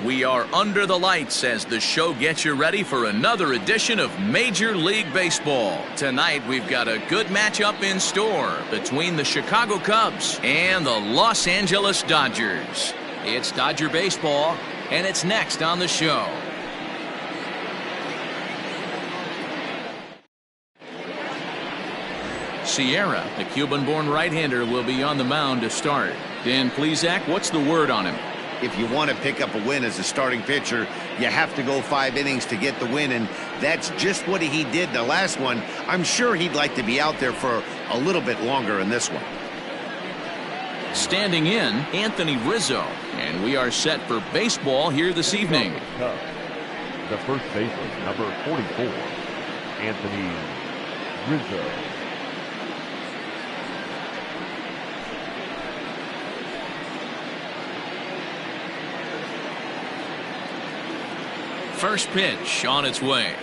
We are under the lights as the show gets you ready for another edition of Major League Baseball. Tonight, we've got a good matchup in store between the Chicago Cubs and the Los Angeles Dodgers. It's Dodger baseball, and it's next on the show. Sierra, the Cuban-born right-hander, will be on the mound to start. Dan Plesac, what's the word on him? If you want to pick up a win as a starting pitcher, you have to go 5 innings to get the win, and that's just what he did the last one. I'm sure he'd like to be out there for a little bit longer in this one. Standing in, Anthony Rizzo, and we are set for baseball here this evening. The first baseman, number 44, Anthony Rizzo. First pitch on its way.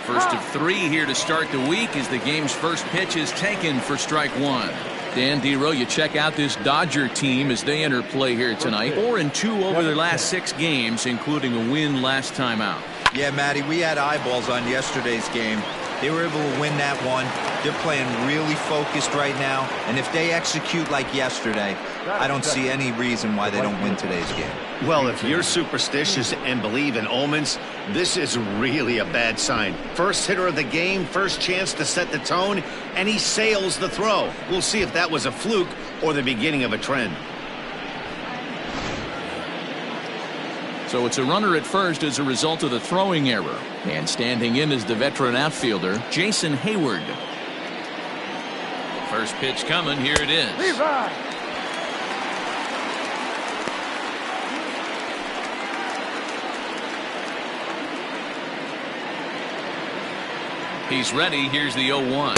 First of 3 here to start the week as the game's first pitch is taken for strike 1. Dan Dero, you check out this Dodger team as they enter play here tonight. 4-2 over their last 6 games, including a win last time out. Yeah, Matty, we had eyeballs on yesterday's game. They were able to win that one. They're playing really focused right now, and if they execute like yesterday, I don't see any reason why they don't win today's game. Well, if you're superstitious and believe in omens, this is really a bad sign. First hitter of the game, first chance to set the tone, and he sails the throw. We'll see if that was a fluke or the beginning of a trend. So it's a runner at first as a result of the throwing error. And standing in is the veteran outfielder, Jason Hayward. First pitch coming. Here it is. He's ready. Here's the 0-1.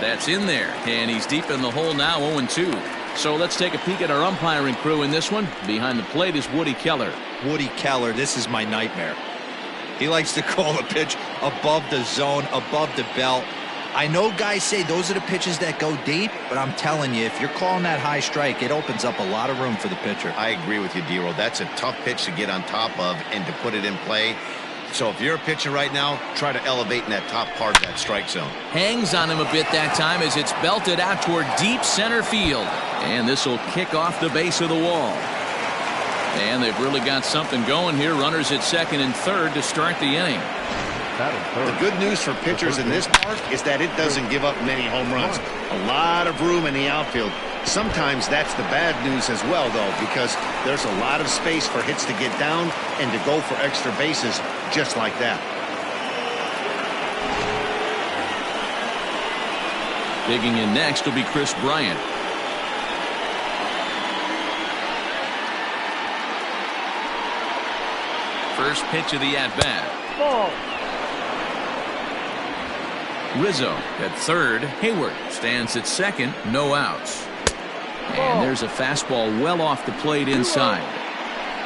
That's in there. And he's deep in the hole now, 0-2. So let's take a peek at our umpiring crew in this one. Behind the plate is Woody Keller. Woody Keller, this is my nightmare. He likes to call the pitch above the zone, above the belt. I know guys say those are the pitches that go deep, but I'm telling you, if you're calling that high strike, it opens up a lot of room for the pitcher. I agree with you, Dero. That's a tough pitch to get on top of and to put it in play. So if you're a pitcher right now, try to elevate in that top part of that strike zone. Hangs on him a bit that time as it's belted out toward deep center field. And this will kick off the base of the wall. And they've really got something going here. Runners at second and third to start the inning. The good news for pitchers in this park is that it doesn't give up many home runs. A lot of room in the outfield. Sometimes that's the bad news as well, though, because there's a lot of space for hits to get down and to go for extra bases just like that. Digging in next will be Chris Bryant. First pitch of the at-bat. Rizzo at third. Hayward stands at second. No outs. And there's a fastball well off the plate inside.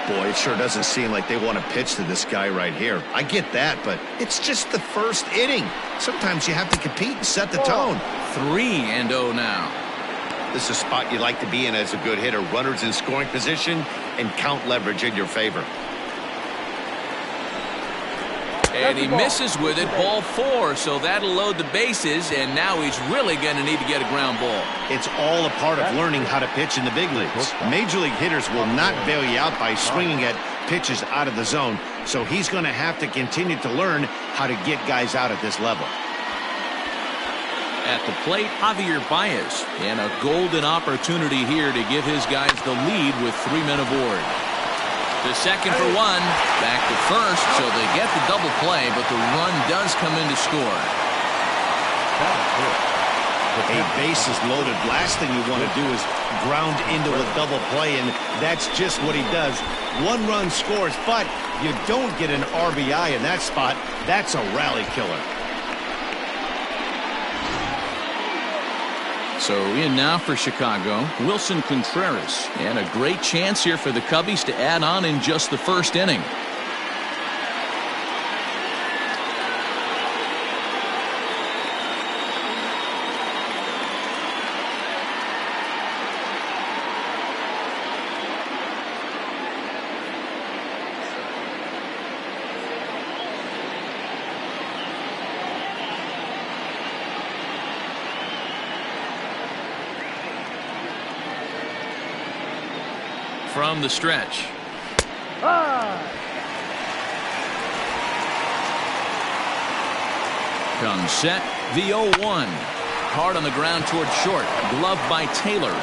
Boy, it sure doesn't seem like they want to pitch to this guy right here. I get that, but it's just the first inning. Sometimes you have to compete and set the tone. 3-0 now. This is a spot you like to be in as a good hitter. Runners in scoring position and count leverage in your favor. And he misses with it, ball 4, so that'll load the bases, and now he's really going to need to get a ground ball. It's all a part of learning how to pitch in the big leagues. Major league hitters will not bail you out by swinging at pitches out of the zone, so he's going to have to continue to learn how to get guys out at this level. At the plate, Javier Baez, and a golden opportunity here to give his guys the lead with 3 men aboard. The second for 1, back to first, so they get the double play, but the run does come in to score. A bases loaded. Last thing you want to do is ground into a double play, and that's just what he does. 1 run scores, but you don't get an RBI in that spot. That's a rally killer. So in now for Chicago, Wilson Contreras, and a great chance here for the Cubbies to add on in just the first inning. from the stretch. Comes set, the 0-1. Hard on the ground toward short. Gloved by Taylor.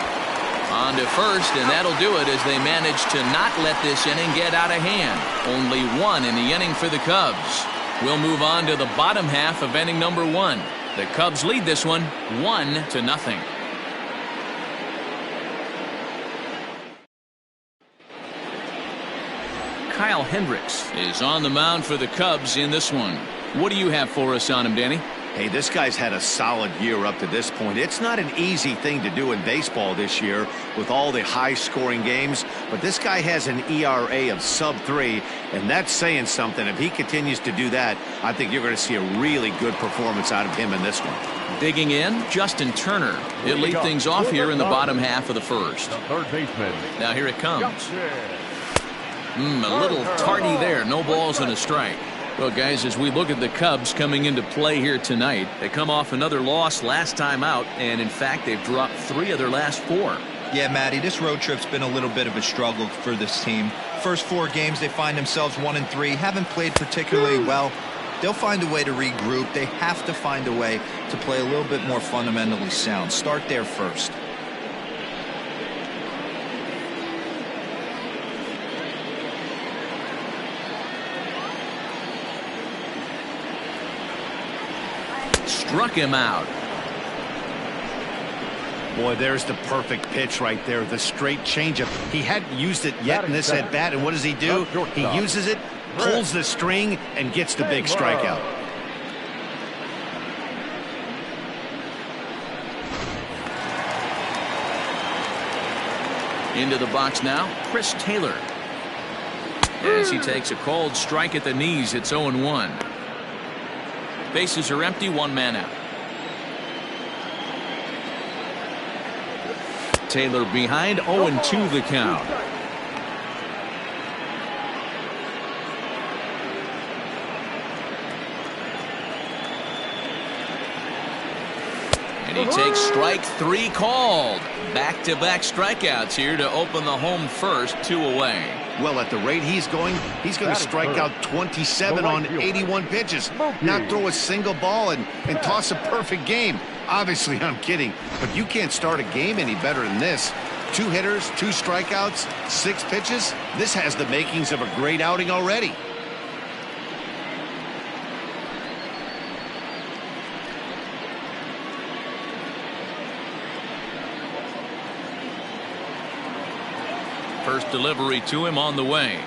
On to first, and that'll do it as they manage to not let this inning get out of hand. Only one in the inning for the Cubs. We'll move on to the bottom half of inning number 1. The Cubs lead this one 1-0. Kyle Hendricks is on the mound for the Cubs in this one. What do you have for us on him, Danny? Hey, this guy's had a solid year up to this point. It's not an easy thing to do in baseball this year with all the high-scoring games, but this guy has an ERA of sub-3, and that's saying something. If he continues to do that, I think you're going to see a really good performance out of him in this one. Digging in, Justin Turner. He'll lead things off here in the bottom half of the first. The third baseman. Now here it comes. A little tardy there. No balls and a strike. Well, guys, as we look at the Cubs coming into play here tonight, they come off another loss last time out, and in fact, they've dropped 3 of their last 4. Yeah, Matty, this road trip's been a little bit of a struggle for this team. First 4 games, they find themselves 1-3, haven't played particularly well. They'll find a way to regroup. They have to find a way to play a little bit more fundamentally sound. Start there first. Struck him out. Boy, there's the perfect pitch right there. The straight changeup. He hadn't used it yet in this at bat, and what does he do? He uses it, pulls the string, and gets the big strikeout. Into the box now, Chris Taylor. As he takes a cold strike at the knees, it's 0-1. Bases are empty, 1 man out. Taylor behind, 0-2 the count. And he takes strike 3 called. Back-to-back strikeouts here to open the home first, 2 away. Well, at the rate he's going to strike out 27 on 81 pitches. Not throw a single ball and toss a perfect game. Obviously, I'm kidding, but you can't start a game any better than this. 2 hitters, 2 strikeouts, 6 pitches. This has the makings of a great outing already. First delivery to him on the way.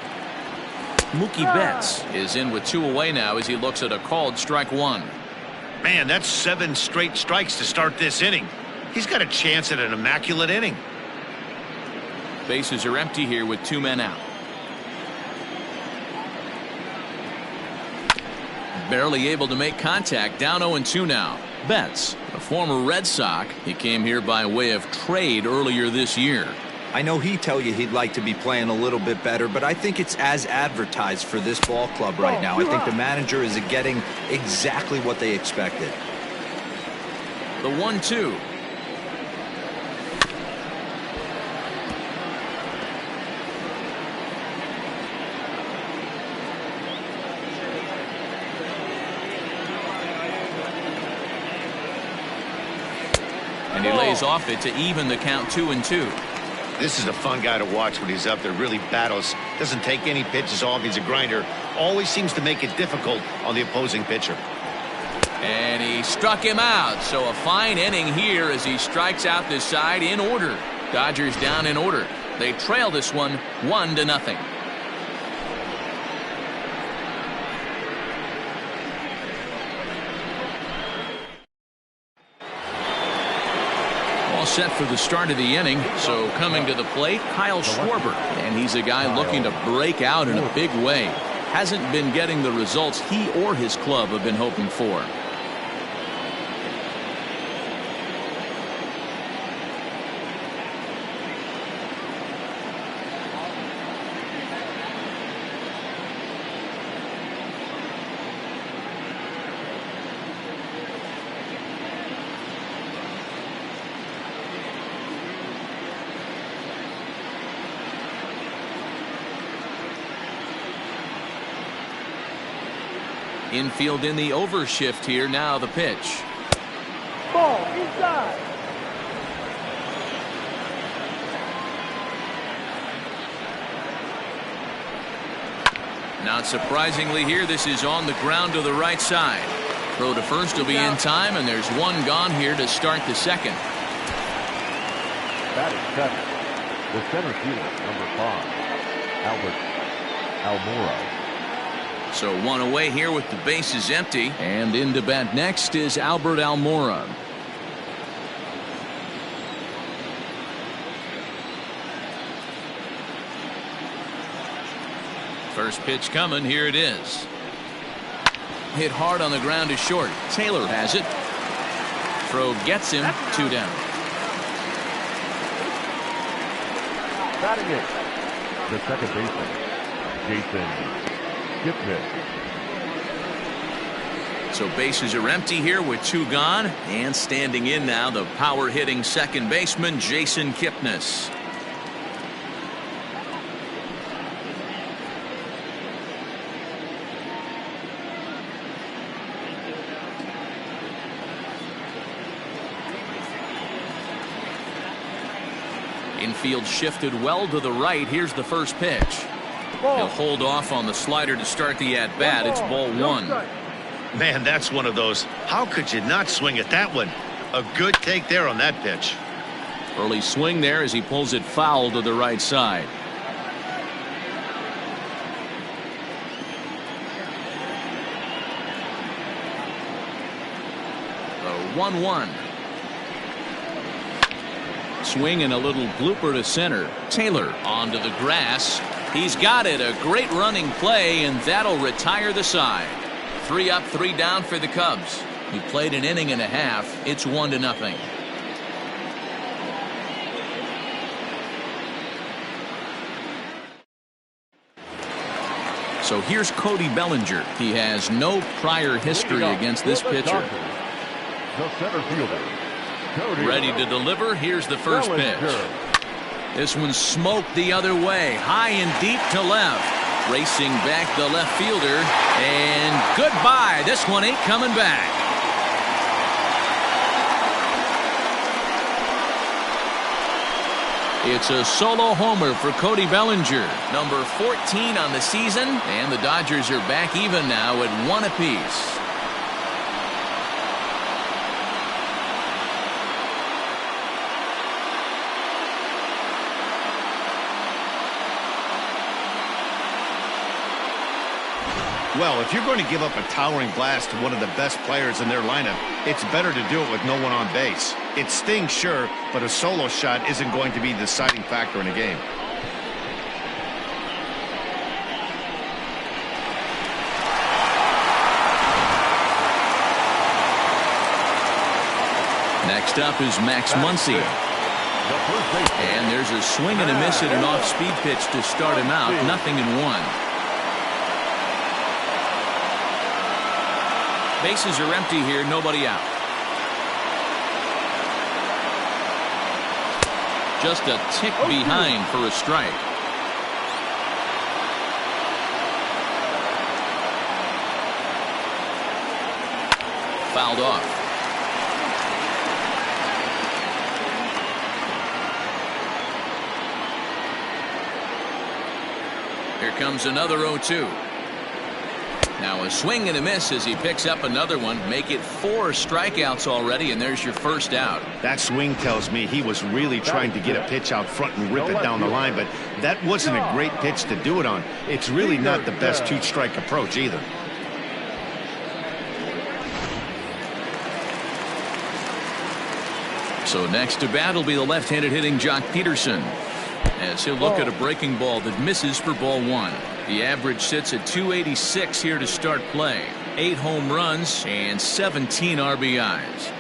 Mookie Betts is in with 2 away now as he looks at a called strike 1. Man, that's 7 straight strikes to start this inning. He's got a chance at an immaculate inning. Bases are empty here with 2 men out. Barely able to make contact, down 0-2 now. Betts, a former Red Sox. He came here by way of trade earlier this year. I know he'd tell you he'd like to be playing a little bit better, but I think it's as advertised for this ball club right now. I think the manager is getting exactly what they expected. The 1-2. And he lays off it to even the count 2-2. This is a fun guy to watch when he's up there. Really battles. Doesn't take any pitches off. He's a grinder. Always seems to make it difficult on the opposing pitcher. And he struck him out. So a fine inning here as he strikes out this side in order. Dodgers down in order. They trail this one 1-0. All set for the start of the inning. So coming to the plate, Kyle Schwarber. And he's a guy looking to break out in a big way. Hasn't been getting the results he or his club have been hoping for. Infield in the overshift here. Now the pitch. Ball inside. Not surprisingly here, this is on the ground to the right side. Throw to first will be in time, and there's one gone here to start the second. That is second. The center fielder, number 5, Albert Almora. So one away here with the bases empty. And in to bat next is Albert Almora. First pitch coming. Here it is. Hit hard on the ground to short. Taylor has it. Throw gets him. 2 down. Batting it, the second baseman, Jason Kipnis. So bases are empty here with 2 gone. And standing in now, the power hitting second baseman, Jason Kipnis. Infield shifted well to the right. Here's the first pitch. He'll hold off on the slider to start the at-bat. It's ball 1. Man, that's one of those. How could you not swing at that one? A good take there on that pitch. Early swing there as he pulls it foul to the right side. The 1-1. Swing and a little blooper to center. Taylor onto the grass. He's got it. A great running play, and that'll retire the side. 3 up, 3 down for the Cubs. We played an inning and a half. It's 1-0. So here's Cody Bellinger. He has no prior history against this pitcher. The center fielder, Cody. Ready to deliver. Here's the first pitch. This one's smoked the other way. High and deep to left. Racing back the left fielder. And goodbye. This one ain't coming back. It's a solo homer for Cody Bellinger. Number 14 on the season. And the Dodgers are back even now at 1 apiece. Well, if you're going to give up a towering blast to one of the best players in their lineup, it's better to do it with no one on base. It stings, sure, but a solo shot isn't going to be the deciding factor in a game. Next up is Max Muncy. And there's a swing and a miss at an off-speed pitch to start him out. 0-1. Bases are empty here, nobody out. Just a tick behind for a strike. Fouled off. Here comes another 0-2. Now a swing and a miss as he picks up another one. Make it 4 strikeouts already, and there's your first out. That swing tells me he was really trying to get a pitch out front and rip it down the line, but that wasn't a great pitch to do it on. It's really not the best 2-strike approach either. So next to bat will be the left-handed hitting Jock Peterson, as he'll look at a breaking ball that misses for ball 1. The average sits at 286 here to start play. 8 home runs and 17 RBIs.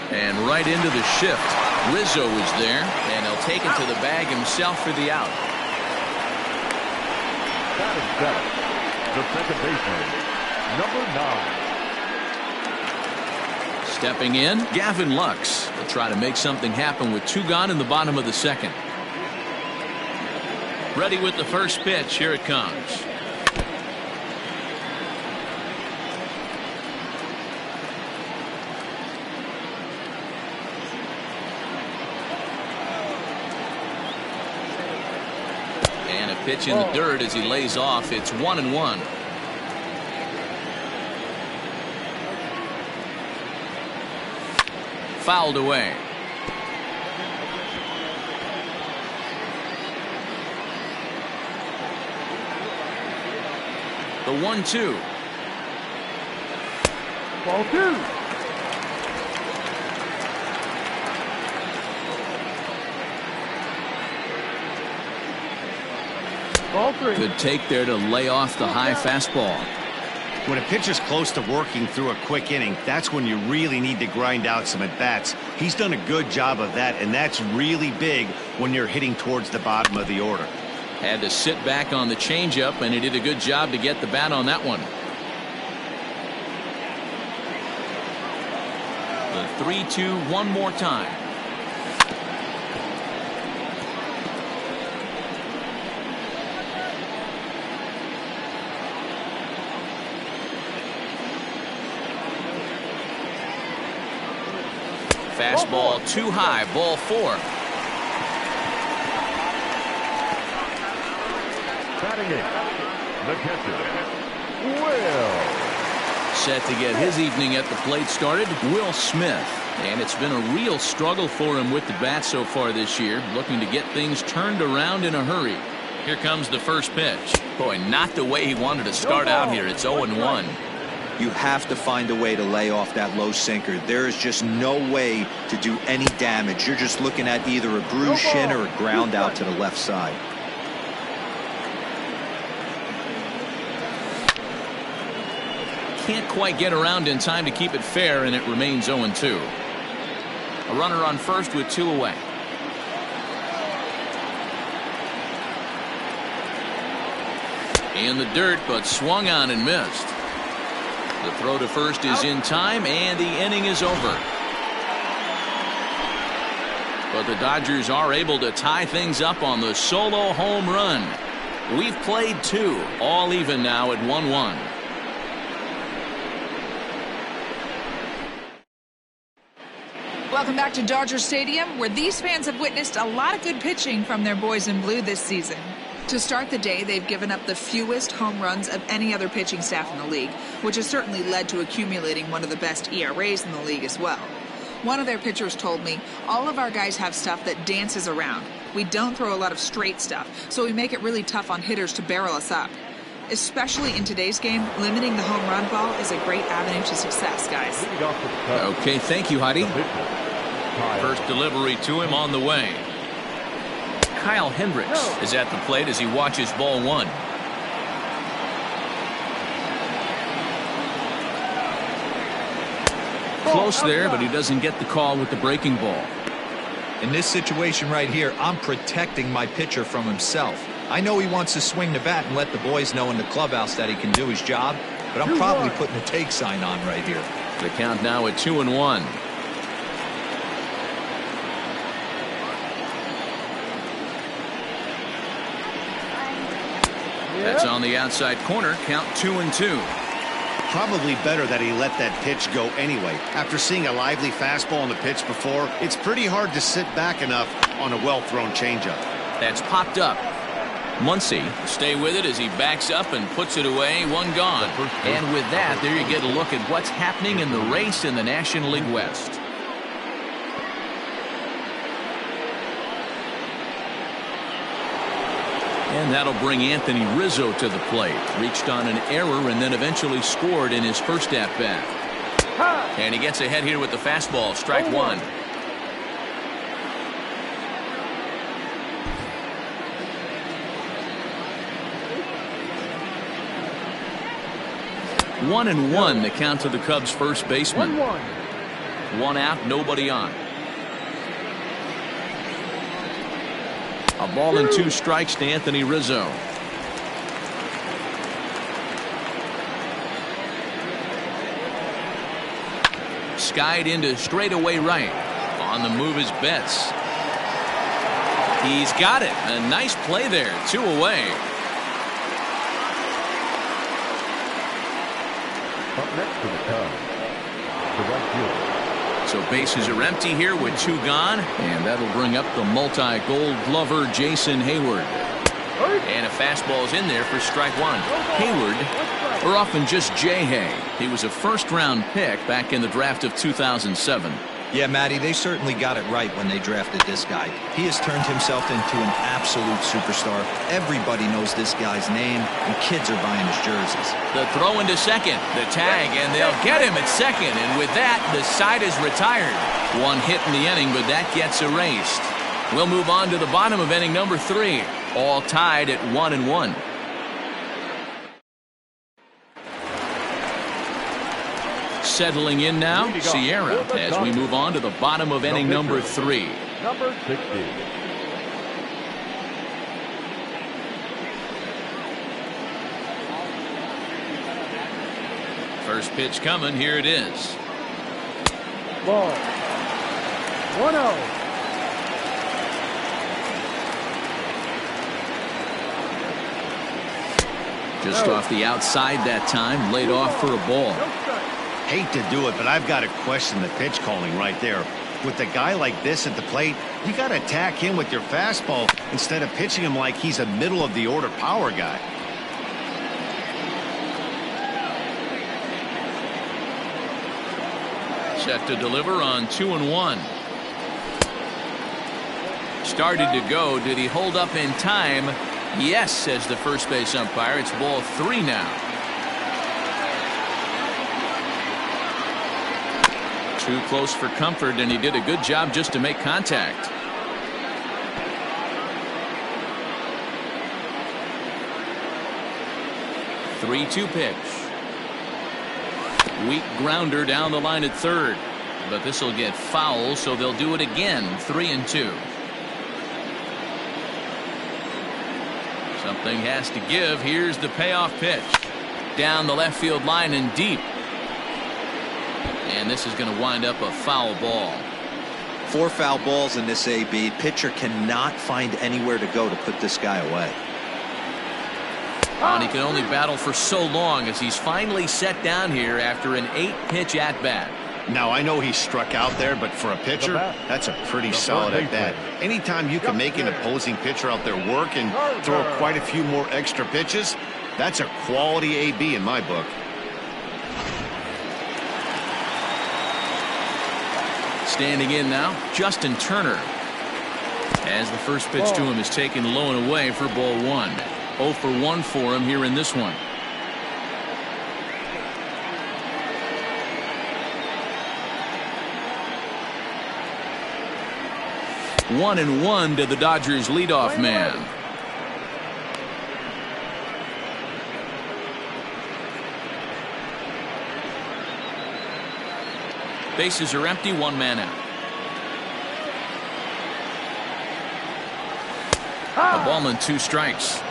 And right into the shift. Rizzo is there, and he'll take it to the bag himself for the out. Batting seventh, the second baseman, number 9. Stepping in, Gavin Lux will try to make something happen with 2 gone in the bottom of the second. Ready with the first pitch. Here it comes. And a pitch in the dirt as he lays off. It's 1-1. Fouled away. The 1-2. Ball 2. Ball 3. Good take there to lay off the high fastball. When a pitcher's close to working through a quick inning, that's when you really need to grind out some at-bats. He's done a good job of that, and that's really big when you're hitting towards the bottom of the order. Had to sit back on the changeup, and he did a good job to get the bat on that one. The 3-2 one more time. Fastball too high. Ball 4. Batting in, the catcher, Will. Set to get his evening at the plate started, Will Smith. And it's been a real struggle for him with the bat so far this year, looking to get things turned around in a hurry. Here comes the first pitch. Boy, not the way he wanted to start out here. It's 0-1. You have to find a way to lay off that low sinker. There is just no way to do any damage. You're just looking at either a bruised shin or a ground out to the left side. Can't quite get around in time to keep it fair, and it remains 0-2. A runner on first with 2 away. In the dirt, but swung on and missed. The throw to first is in time, and the inning is over. But the Dodgers are able to tie things up on the solo home run. We've played 2, all even now at 1-1. Welcome back to Dodger Stadium, where these fans have witnessed a lot of good pitching from their boys in blue this season. To start the day, they've given up the fewest home runs of any other pitching staff in the league, which has certainly led to accumulating one of the best ERAs in the league as well. One of their pitchers told me, all of our guys have stuff that dances around. We don't throw a lot of straight stuff, so we make it really tough on hitters to barrel us up. Especially in today's game, limiting the home run ball is a great avenue to success, guys. Okay, thank you, Heidi. First delivery to him on the way. Kyle Hendricks is at the plate as he watches ball 1. Close there, but he doesn't get the call with the breaking ball. In this situation right here, I'm protecting my pitcher from himself. I know he wants to swing the bat and let the boys know in the clubhouse that he can do his job, but I'm probably putting a take sign on right here. The count now at 2-1. That's on the outside corner. Count 2-2. Probably better that he let that pitch go anyway. After seeing a lively fastball on the pitch before, it's pretty hard to sit back enough on a well-thrown changeup. That's popped up. Muncy stay with it as he backs up and puts it away. 1 gone. And with that, there you get a look at what's happening in the race in the National League West. And that'll bring Anthony Rizzo to the plate. Reached on an error and then eventually scored in his first at-bat. And he gets ahead here with the fastball. Strike 1. One and one, the count to the Cubs' first baseman. 1 out, nobody on. A ball and 2 strikes to Anthony Rizzo. Skied into straightaway right. On the move is Betts. He's got it. A nice play there. 2 away. Up next to the Cubs, the right fielder. So bases are empty here with 2 gone, and that'll bring up the multi-gold glover Jason Heyward. And a fastball's in there for strike 1. Heyward, or often just J-Hay. He was a first-round pick back in the draft of 2007. Yeah, Matty, they certainly got it right when they drafted this guy. He has turned himself into an absolute superstar. Everybody knows this guy's name, and kids are buying his jerseys. The throw into second, the tag, and they'll get him at second. And with that, the side is retired. 1 hit in the inning, but that gets erased. We'll move on to the bottom of inning number 3. All tied at 1-1. Settling in now, Sierra, as we move on to the bottom of inning number 3. Number 60. First pitch coming, here it is. Ball. 1-0. Just off the outside that time, laid off for a ball. Hate to do it, but I've got to question the pitch calling right there. With a guy like this at the plate, you got to attack him with your fastball instead of pitching him like he's a middle-of-the-order power guy. Set to deliver on 2-1. Started to go. Did he hold up in time? Yes, says the first base umpire. It's ball 3 now. Too close for comfort, and he did a good job just to make contact. The 3-2 pitch. Weak grounder down the line at third, but this will get foul, so they'll do it again. 3-2. Something has to give. Here's the payoff pitch. Down the left field line and deep. And this is going to wind up a foul ball. 4 foul balls in this AB. Pitcher cannot find anywhere to go to put this guy away. And he can only battle for so long as he's finally set down here after an 8-pitch at-bat. Now, I know he struck out there, but for a pitcher, that's a pretty solid at-bat. Anytime you can make an opposing pitcher out there work and throw quite a few more extra pitches, that's a quality AB in my book. Standing in now, Justin Turner. As the first pitch to him is taken low and away for ball 1. 0 for 1 for him here in this one. One and 1 to the Dodgers leadoff man. Bases are empty, 1 man out. A ball and 2 strikes.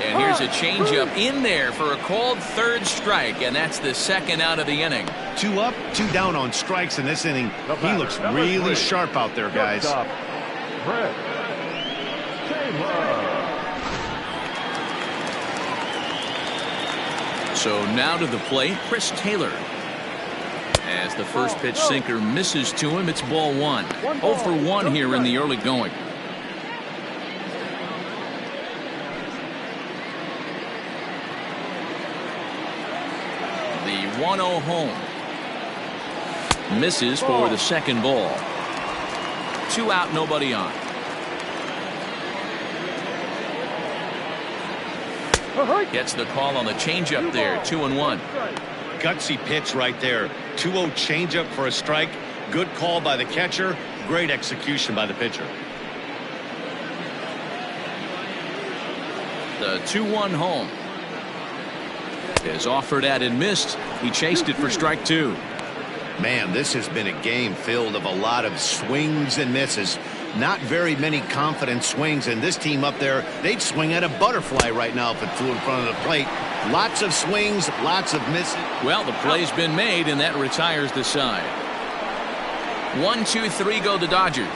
And here's a changeup in there for a called 3rd strike, and that's the 2nd out of the inning. 2 up, 2 down on strikes in this inning. He looks really sharp out there, guys. Brett Taylor. So now to the plate, Chris Taylor. As the first pitch sinker misses to him, it's ball 1. 0 for 1 here in the early going. The 1-0 home. Misses for the 2nd ball. 2 out, nobody on. Gets the call on the changeup there. 2-1. Gutsy pitch right there. 2-0 changeup for a strike. Good call by the catcher. Great execution by the pitcher. The 2-1 home. Is offered at and missed. He chased it for strike 2. Man, this has been a game filled of a lot of swings and misses. Not very many confident swings, and this team up there, they'd swing at a butterfly right now if it flew in front of the plate. Lots of swings, lots of misses. Well, the play's been made, and that retires the side. 1, 2, 3 go the Dodgers.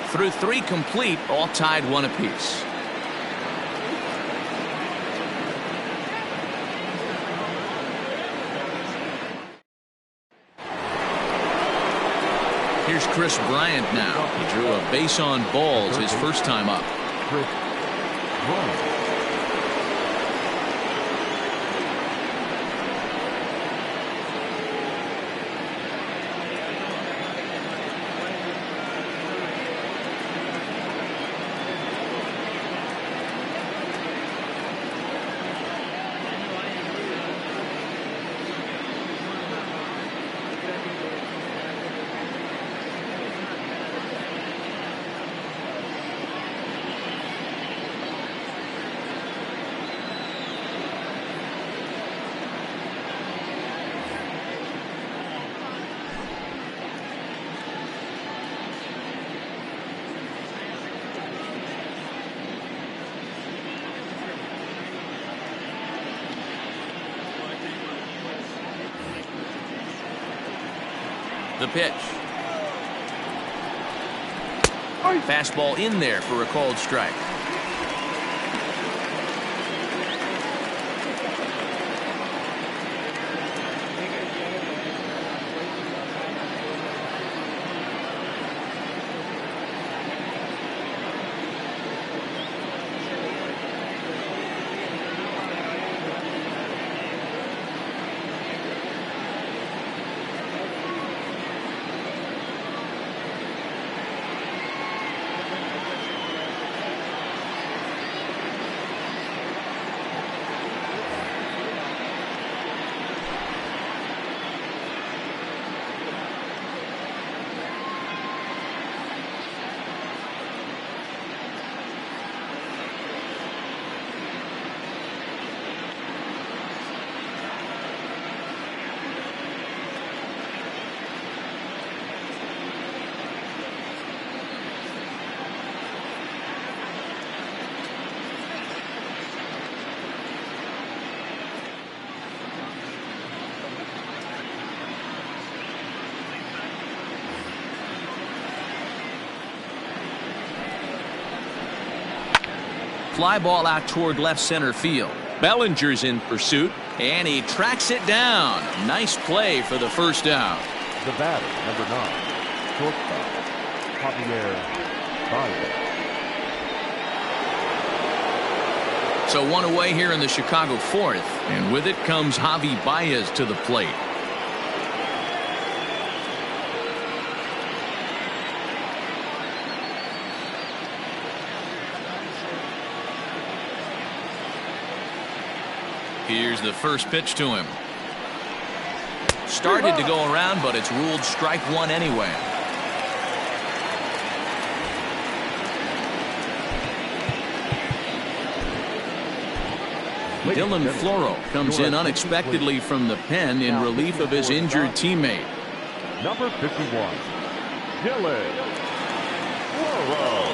Through 3 complete, all tied 1 apiece. Here's Chris Bryant now. He drew a base on balls his first time up. Chris Bryant. The pitch. Fastball in there for a called strike. Fly ball out toward left center field. Bellinger's in pursuit, and he tracks it down. Nice play for the first out. The batter, number 9, shortstop, Javier Baez. So 1 away here in the Chicago 4th, and with it comes Javi Baez to the plate. Here's the first pitch to him. Started to go around, but it's ruled strike 1 anyway. Dylan Floro comes in unexpectedly from the pen in relief of his injured teammate. Number 51, Dylan Floro.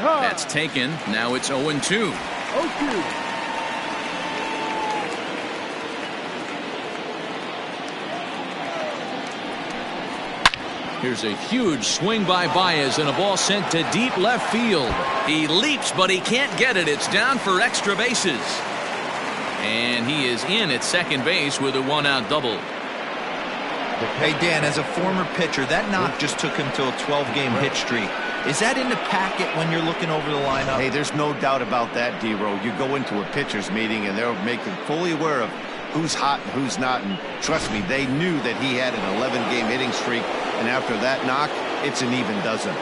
high. That's taken. Now it's 0-2. 0-2. Here's a huge swing by Baez and a ball sent to deep left field. He leaps, but he can't get it. It's down for extra bases. And he is in at second base with a one-out double. Hey, Dan, as a former pitcher, that knock just took him to a 12-game hit streak. Is that in the packet when you're looking over the lineup? Hey, there's no doubt about that, D-Row. You go into a pitcher's meeting, and they'll make them fully aware of who's hot and who's not. And trust me, they knew that he had an 11-game hitting streak. And after that knock, it's an even dozen.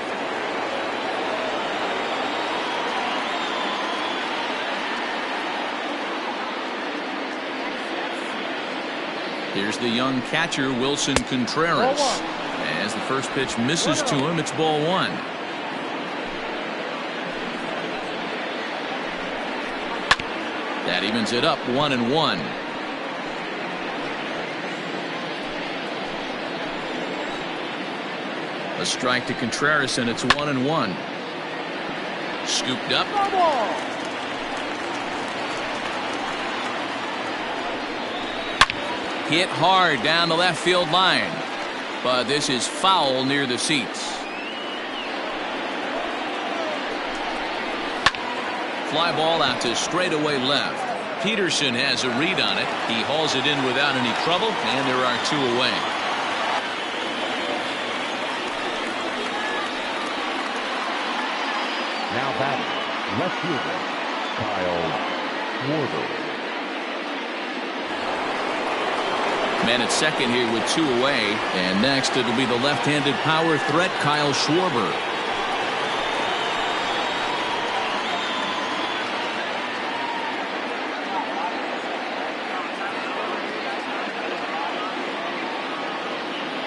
Here's the young catcher, Wilson Contreras. As the first pitch misses to him, it's ball one. That evens it up 1-1. A strike to Contreras, and it's 1-1. Scooped up. Hit hard down the left field line, but this is foul near the seats. Fly ball out to straightaway left. Peterson has a read on it. He hauls it in without any trouble, and there are two away. Now batting, left fielder, Kyle Schwarber. Man at second here with two away, and next it'll be the left-handed power threat, Kyle Schwarber.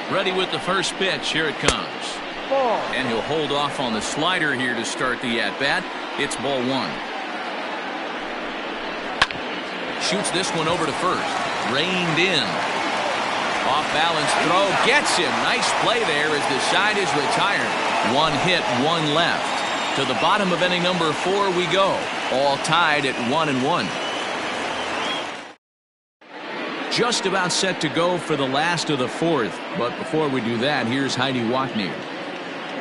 Ready with the first pitch. Here it comes. And he'll hold off on the slider here to start the at-bat. It's ball one. Shoots this one over to first. Reined in. Off balance throw. Gets him. Nice play there as the side is retired. One hit, one left. To the bottom of inning number 4 we go. All tied at 1-1. Just about set to go for the last of the 4th. But before we do that, here's Heidi Watney.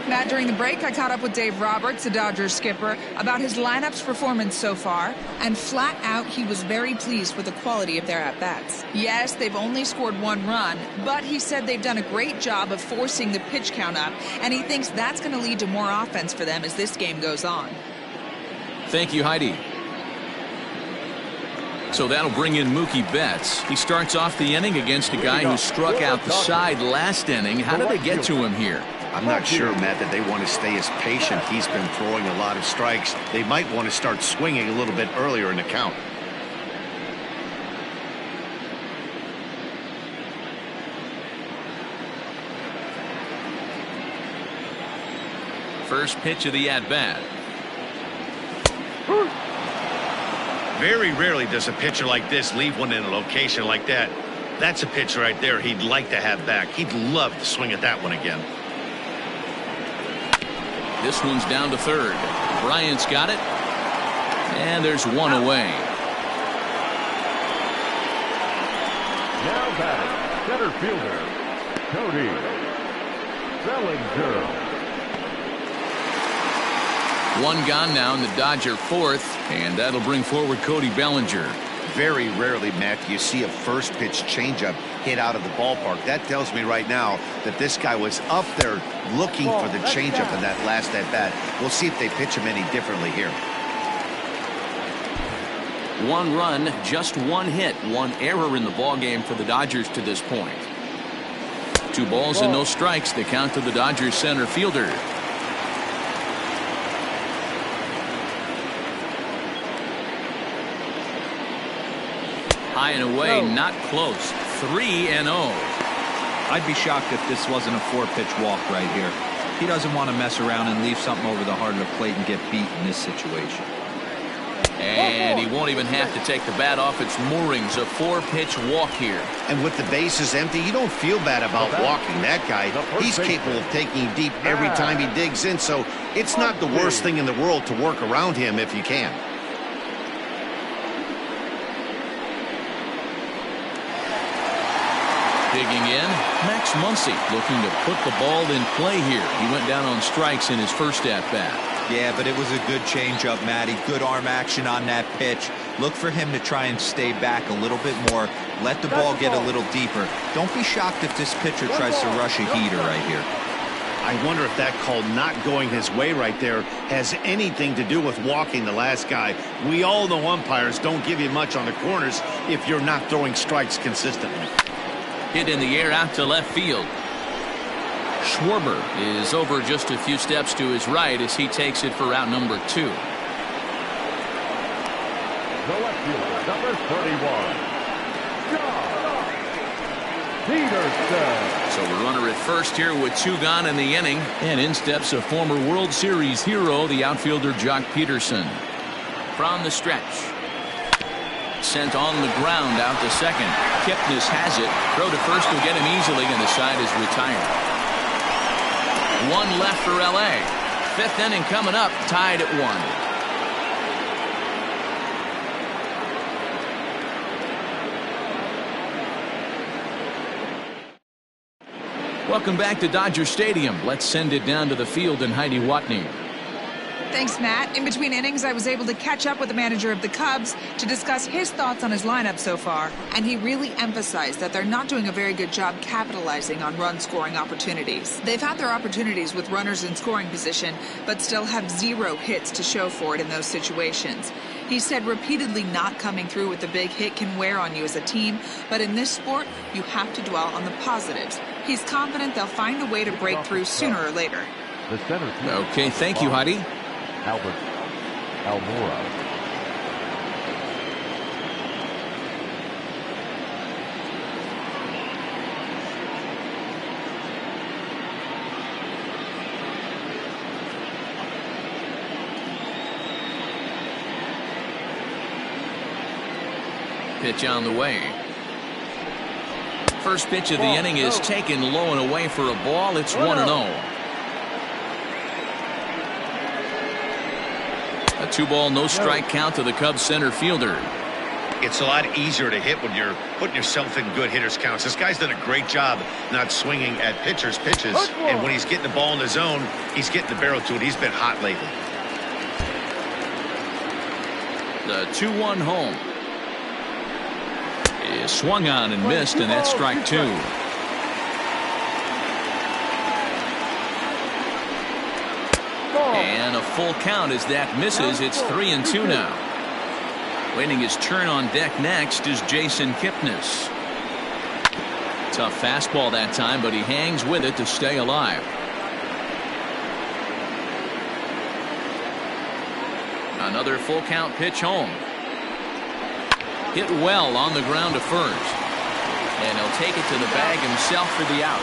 Matt, during the break, I caught up with Dave Roberts, the Dodgers skipper, about his lineup's performance so far, and flat out, he was very pleased with the quality of their at-bats. Yes, they've only scored 1 run, but he said they've done a great job of forcing the pitch count up, and he thinks that's going to lead to more offense for them as this game goes on. Thank you, Heidi. So that'll bring in Mookie Betts. He starts off the inning against a guy who struck out the side last inning. How did they get to him here? I'm not sure, Matt, that they want to stay as patient. He's been throwing a lot of strikes. They might want to start swinging a little bit earlier in the count. First pitch of the at-bat. Very rarely does a pitcher like this leave one in a location like that. That's a pitch right there he'd like to have back. He'd love to swing at that one again. This one's down to third. Bryant's got it. And there's one away. Now batting, center fielder, Cody Bellinger. One gone now in the Dodger 4th, and that'll bring forward Cody Bellinger. Very rarely, Matt, do you see a first pitch changeup hit out of the ballpark. That tells me right now that this guy was up there looking for the changeup in that last at bat. We'll see if they pitch him any differently here. 1 run, just 1 hit, 1 error in the ballgame for the Dodgers to this point. 2 balls and no strikes. The count to the Dodgers center fielder. High and away, not close. 3-0. I'd be shocked if this wasn't a 4-pitch walk right here. He doesn't want to mess around and leave something over the heart of the plate and get beat in this situation. And he won't even have to take the bat off its moorings. A 4-pitch walk here. And with the bases empty, you don't feel bad about walking that guy. He's capable of taking deep every time he digs in, so it's not the worst thing in the world to work around him if you can. Digging in, Max Muncy looking to put the ball in play here. He went down on strikes in his first at-bat. Yeah, but it was a good changeup, Matty. Good arm action on that pitch. Look for him to try and stay back a little bit more. Let the ball get a little deeper. Don't be shocked if this pitcher tries to rush a heater right here. I wonder if that call not going his way right there has anything to do with walking the last guy. We all know umpires don't give you much on the corners if you're not throwing strikes consistently. Hit in the air out to left field. Schwarber is over just a few steps to his right as he takes it for out number 2. The left fielder, number 31, John Peterson. So the runner at first here with 2 gone in the inning. And in steps a former World Series hero, the outfielder Jock Peterson. From the stretch. Sent on the ground out to second. Kipnis has it. Throw to first will get him easily, and the side is retired. 1 left for L.A. 5th inning coming up, tied at 1. Welcome back to Dodger Stadium. Let's send it down to the field and Heidi Watney. Thanks, Matt. In between innings, I was able to catch up with the manager of the Cubs to discuss his thoughts on his lineup so far. And he really emphasized that they're not doing a very good job capitalizing on run-scoring opportunities. They've had their opportunities with runners in scoring position, but still have 0 hits to show for it in those situations. He said repeatedly not coming through with a big hit can wear on you as a team, but in this sport, you have to dwell on the positives. He's confident they'll find a way to break through sooner or later. The center field. Okay, thank you, Heidi. Albert Almora. Pitch on the way. First pitch of the inning is taken low and away for a ball. It's 1-0. A 2-ball, no strike count to the Cubs center fielder. It's a lot easier to hit when you're putting yourself in good hitters counts. This guy's done a great job not swinging at pitchers' pitches. And when he's getting the ball in the zone, he's getting the barrel to it. He's been hot lately. The 2-1 home is swung on and missed, and that's strike 2. And a full count as that misses. It's 3-2 now. Waiting his turn on deck next is Jason Kipnis. Tough fastball that time, but he hangs with it to stay alive. Another full count pitch home. Hit well on the ground to first. And he'll take it to the bag himself for the out.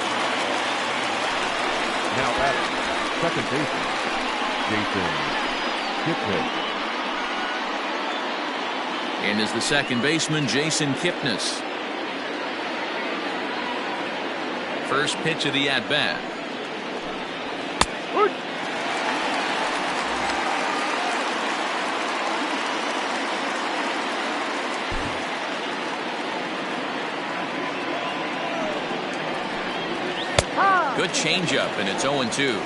Now at second baseman, Jason Kipnis. In is the second baseman, Jason Kipnis. First pitch of the at-bat. Good changeup, and it's 0-2.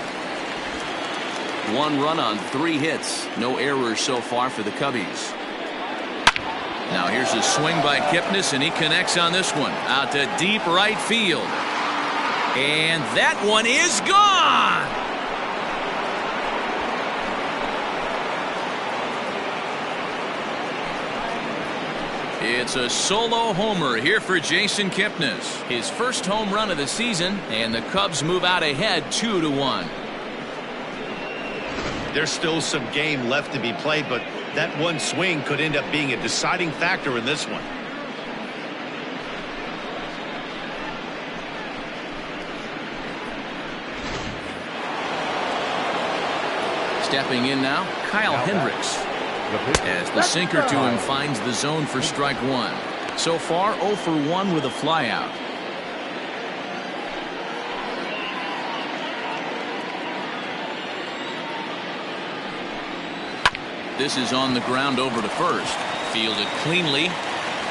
1 run on 3 hits. No errors so far for the Cubbies. Now here's a swing by Kipnis, and he connects on this one. Out to deep right field. And that one is gone! It's a solo homer here for Jason Kipnis. His first home run of the season, and the Cubs move out ahead 2-1. There's still some game left to be played, but that one swing could end up being a deciding factor in this one. Stepping in now, Kyle Hendricks. As the sinker to him finds the zone for strike one. So far, 0 for 1 with a flyout. This is on the ground over to first. Fielded cleanly.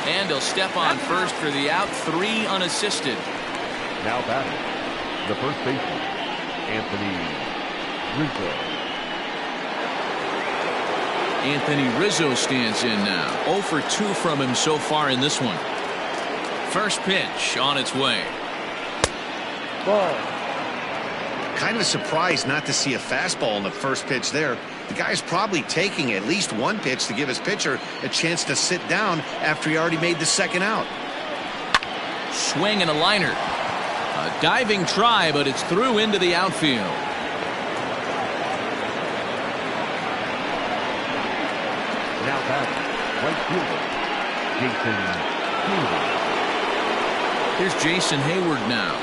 And he'll step on first for the out. 3 unassisted. Now batting, the first baseman, Anthony Rizzo. Anthony Rizzo stands in now. 0 for 2 from him so far in this one. First pitch on its way. Ball. Kind of surprised not to see a fastball in the first pitch there. The guy's probably taking at least one pitch to give his pitcher a chance to sit down after he already made the second out. Swing and a liner. A diving try, but it's through into the outfield. Now batting, right fielder, Jason Hayward. Here's Jason Hayward now.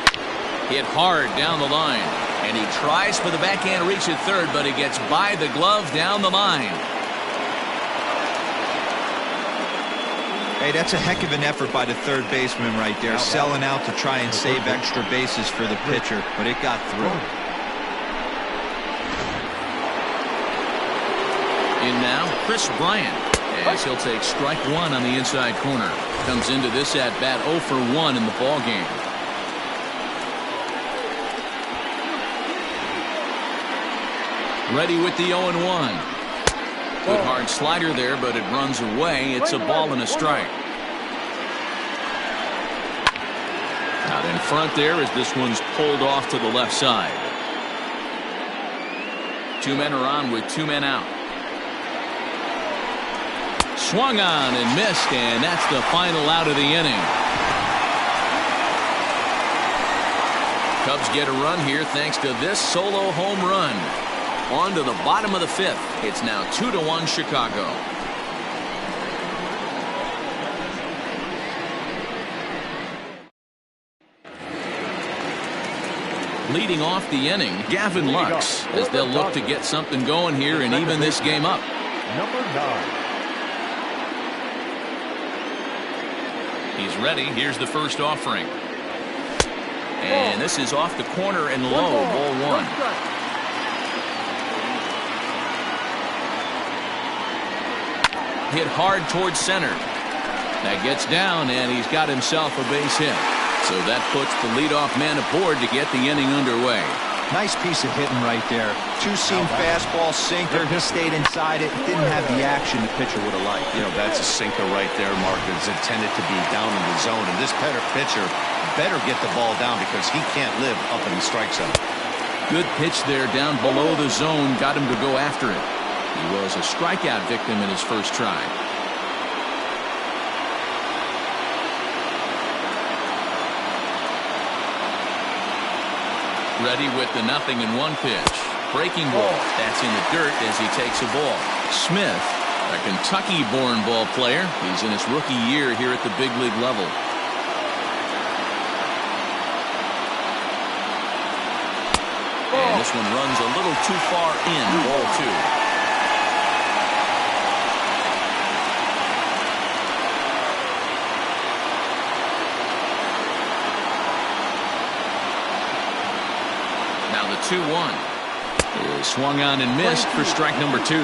Hit hard down the line. And he tries for the backhand reach at third, but he gets by the glove down the line. Hey, that's a heck of an effort by the third baseman right there, selling out to try and save extra bases for the pitcher, but it got through. In now, Chris Bryant, as he'll take strike one on the inside corner. Comes into this at bat 0 for 1 in the ball game. Ready with the 0-1. Good hard slider there, but it runs away. It's a ball and a strike. Out in front there as this one's pulled off to the left side. 2 men are on with 2 men out. Swung on and missed, and that's the final out of the inning. Cubs get a run here thanks to this solo home run. On to the bottom of the 5th. It's now 2-1 Chicago. Leading off the inning, Gavin Lux, as they'll look to get something going here and even this game up. Number 9. He's ready. Here's the first offering. And this is off the corner and low. Ball 1. Hit hard towards center. That gets down, and he's got himself a base hit. So that puts the leadoff man aboard to get the inning underway. Nice piece of hitting right there. 2-seam fastball, sinker. He stayed inside it. Didn't have the action the pitcher would have liked. You know, that's a sinker right there, Mark. It's intended to be down in the zone. And this pitcher better get the ball down because he can't live up in the strike zone. Good pitch there down below the zone. Got him to go after it. He was a strikeout victim in his first try. Ready with the 0-1 pitch. Breaking ball. That's in the dirt as he takes a ball. Smith, a Kentucky-born ball player. He's in his rookie year here at the big league level. And this one runs a little too far in. Ball 2. Now the 2-1 is swung on and missed for strike number 2.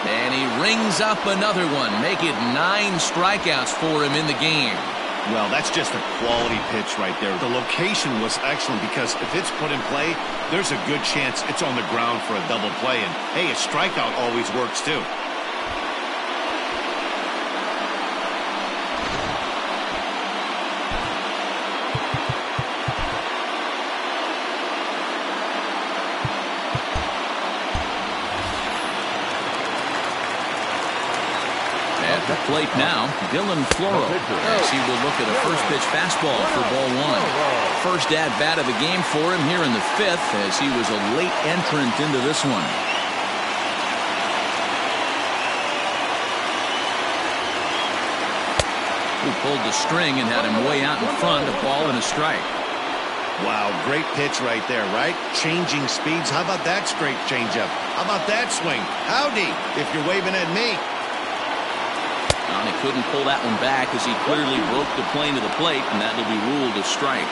And he rings up another one. Make it 9 strikeouts for him in the game. Well, that's just a quality pitch right there. The location was excellent because if it's put in play, there's a good chance it's on the ground for a double play. And, hey, a strikeout always works, too. At the plate now, Dylan Floro, as he will look at a first pitch fastball for ball 1. First at bat of the game for him here in the 5th, as he was a late entrant into this one. pulled the string and had him way out in front, a ball and a strike. Wow, great pitch right there, right? Changing speeds. How about that straight changeup? How about that swing? Howdy, if you're waving at me. And he couldn't pull that one back as he clearly broke the plane to the plate, and that'll be ruled a strike.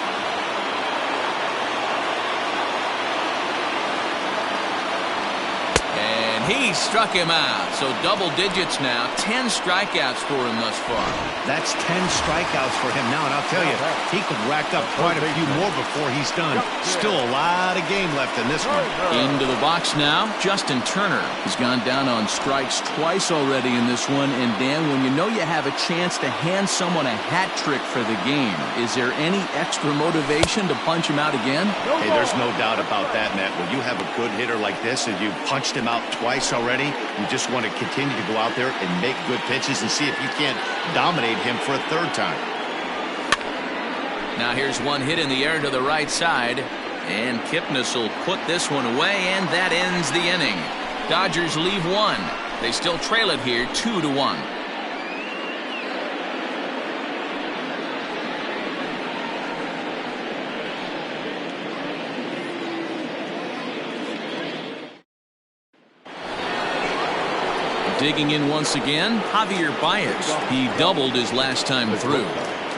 He struck him out. So double digits now. 10 strikeouts for him thus far. That's 10 strikeouts for him now. And I'll tell you, he could rack up quite a few more before he's done. Still a lot of game left in this one. Into the box now. Justin Turner has gone down on strikes twice already in this one. And Dan, when you know you have a chance to hand someone a hat trick for the game, is there any extra motivation to punch him out again? Hey, there's no doubt about that, Matt. When you have a good hitter like this and you punched him out twice already, you just want to continue to go out there and make good pitches and see if you can't dominate him for a third time. Now here's one hit in the air to the right side, and Kipnis will put this one away, and that ends the inning. Dodgers leave one. They still trail it here 2-1. Digging in once again, Javier Baez. He doubled his last time through.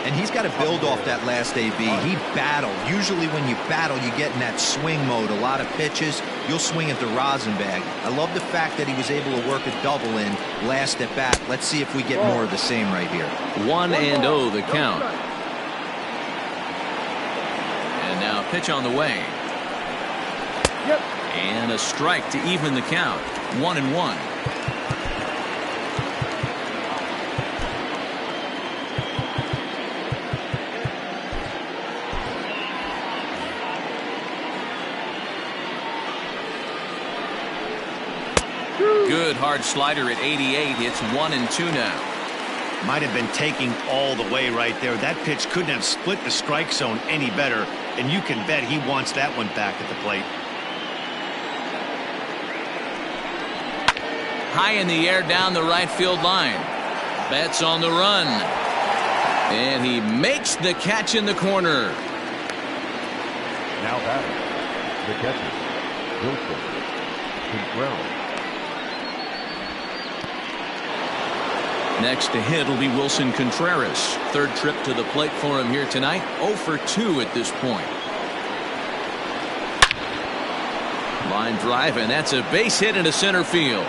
And he's got to build off that last AB. He battled. Usually when you battle, you get in that swing mode. A lot of pitches, you'll swing at the rosin bag. I love the fact that he was able to work a double in last at bat. Let's see if we get more of the same right here. 1-0 the count. And now a pitch on the way. And a strike to even the count. 1-1. Good hard slider at 88. It's 1-2 now. Might have been taking all the way right there. That pitch couldn't have split the strike zone any better, and you can bet he wants that one back at the plate. High in the air down the right field line. Betts on the run. And he makes the catch in the corner. Now batting, the catcher, Wilson Contreras. Next to hit will be Wilson Contreras. Third trip to the plate for him here tonight. 0 for 2 at this point. Line drive, and that's a base hit into center field.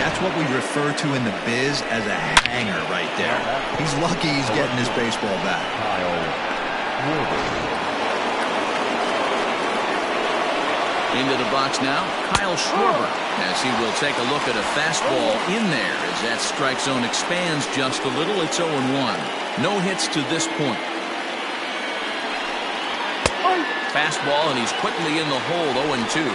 That's what we refer to in the biz as a hanger right there. He's lucky he's getting his baseball back. Into the box now, Kyle Schwarber, as he will take a look at a fastball in there as that strike zone expands just a little. It's 0-1. No hits to this point. Fastball, and he's quickly in the hole. 0-2.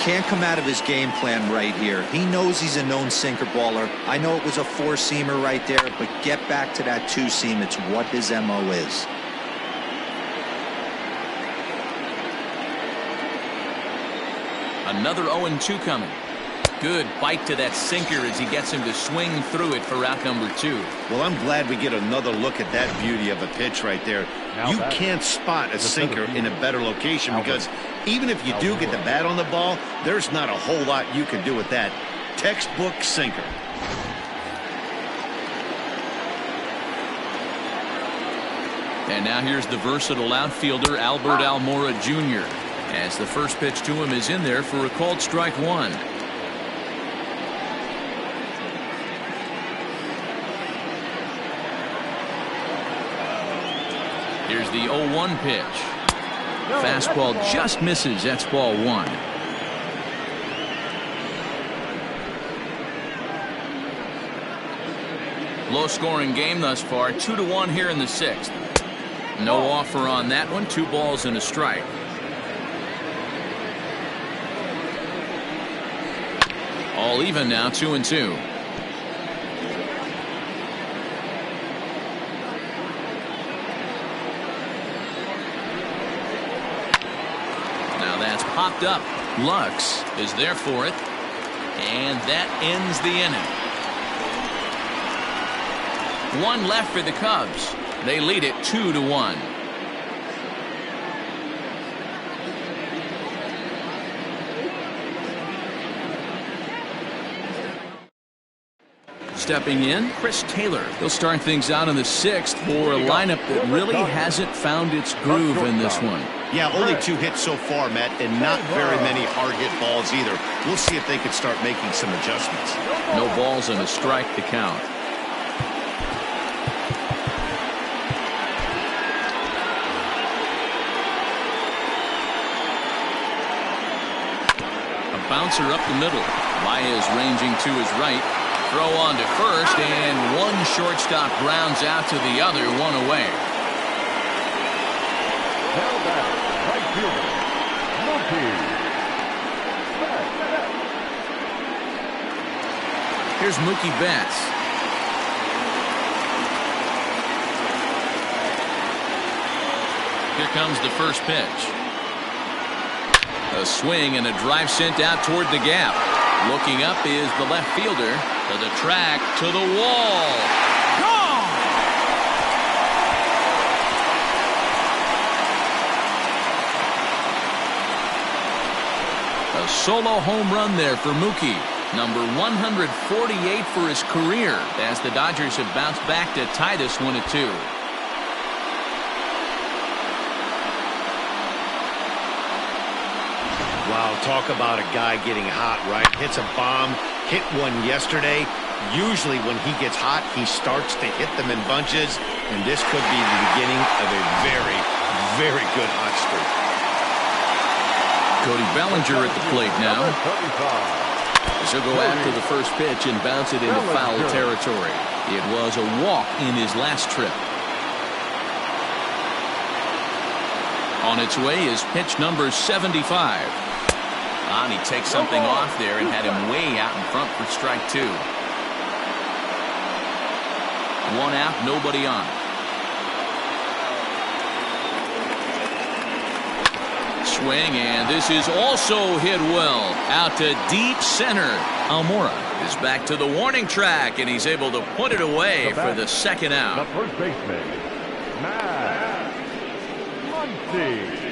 Can't come out of his game plan right here. He knows he's a known sinker baller. I know it was a four-seamer right there, but get back to that two-seam. It's what his MO is. Another 0-2 coming. Good bite to that sinker as he gets him to swing through it for out number 2. Well, I'm glad we get another look at that beauty of a pitch right there. You can't spot a sinker in a better location because even if you do get the bat on the ball, there's not a whole lot you can do with that. Textbook sinker. And now here's the versatile outfielder Albert Almora Jr. as the first pitch to him is in there for a called strike 1. Here's the 0-1 pitch. Fastball just misses. That's ball 1. Low scoring game thus far. 2-1 here in the 6th. No offer on that one. 2 balls and a strike. All even now. 2-2. Now that's popped up. Lux is there for it. And that ends the inning. One left for the Cubs. They lead it 2-1. Stepping in, Chris Taylor. He'll start things out in the 6th for a lineup that really hasn't found its groove in this one. Yeah, only 2 hits so far, Matt, and not very many hard hit balls either. We'll see if they can start making some adjustments. No balls and a strike to count. A bouncer up the middle. Baez ranging to his right. Throw on to first, and one shortstop grounds out to the other, one away. Now back, right fielder, Mookie Betts. Here's Mookie Betts. Here comes the first pitch. A swing and a drive sent out toward the gap. Looking up is the left fielder. To the track, to the wall. Gone! A solo home run there for Mookie. Number 148 for his career as the Dodgers have bounced back to tie this one at 2. Wow, talk about a guy getting hot, right? Hits a bomb, hit one yesterday. Usually when he gets hot, he starts to hit them in bunches, and this could be the beginning of a very, very good hot streak. Cody Bellinger at the plate now. As he'll go after the first pitch and bounce it into foul territory. It was a walk in his last trip. On its way is pitch number 75. And he takes something off there and had him way out in front for strike 2. 1 out, nobody on. Swing, and this is also hit well. Out to deep center. Almora is back to the warning track, and he's able to put it away for the second out. The first baseman, Matt Muncy.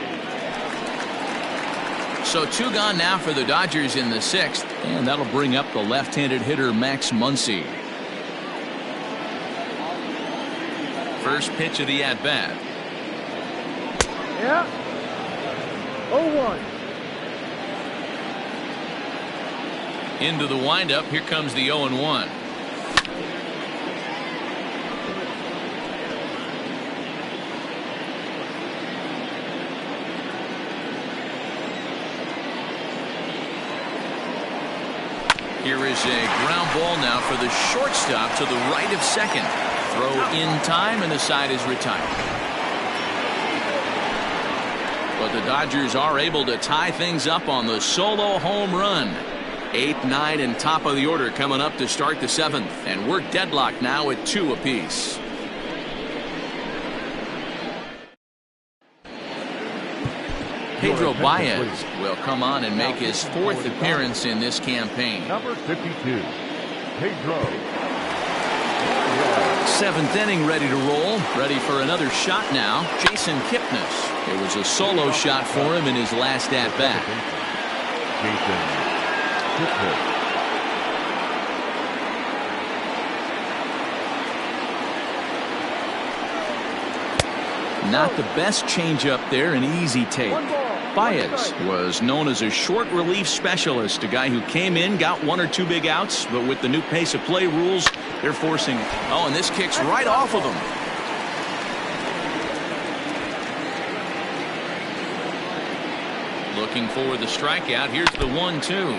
So 2 gone now for the Dodgers in the 6th, and that'll bring up the left-handed hitter Max Muncy. First pitch of the at-bat. Yeah. 0-1. Into the windup. Here comes the 0-1. Here is a ground ball now for the shortstop to the right of second. Throw in time, and the side is retired. But the Dodgers are able to tie things up on the solo home run. 8, 9, and top of the order coming up to start the 7th. And we're deadlocked now at 2 apiece. Pedro Baez will come on and make his 4th appearance in this campaign. Number 52, Pedro. 7th inning ready to roll. Ready for another shot now. Jason Kipnis. It was a solo shot for him in his last at-bat. Jason Kipnis. Not the best changeup there, an easy take. Baez was known as a short relief specialist, a guy who came in, got 1 or 2 big outs, but with the new pace of play rules, they're forcing. Oh, and this kicks right off of him. Looking for the strikeout. Here's the 1-2.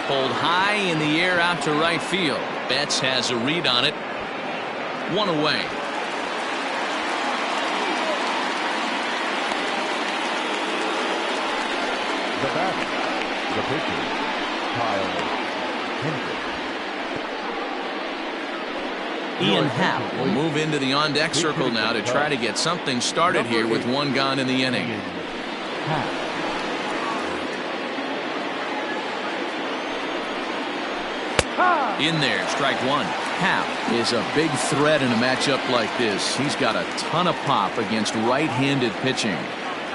Pulled high in the air out to right field. Betts has a read on it. One away. The batter, the pitcher, Kyle Hendricks. Ian Happ will move into the on-deck circle now to try to get something started here with one gone in the inning. In there, strike one. Happ is a big threat in a matchup like this. He's got a ton of pop against right-handed pitching.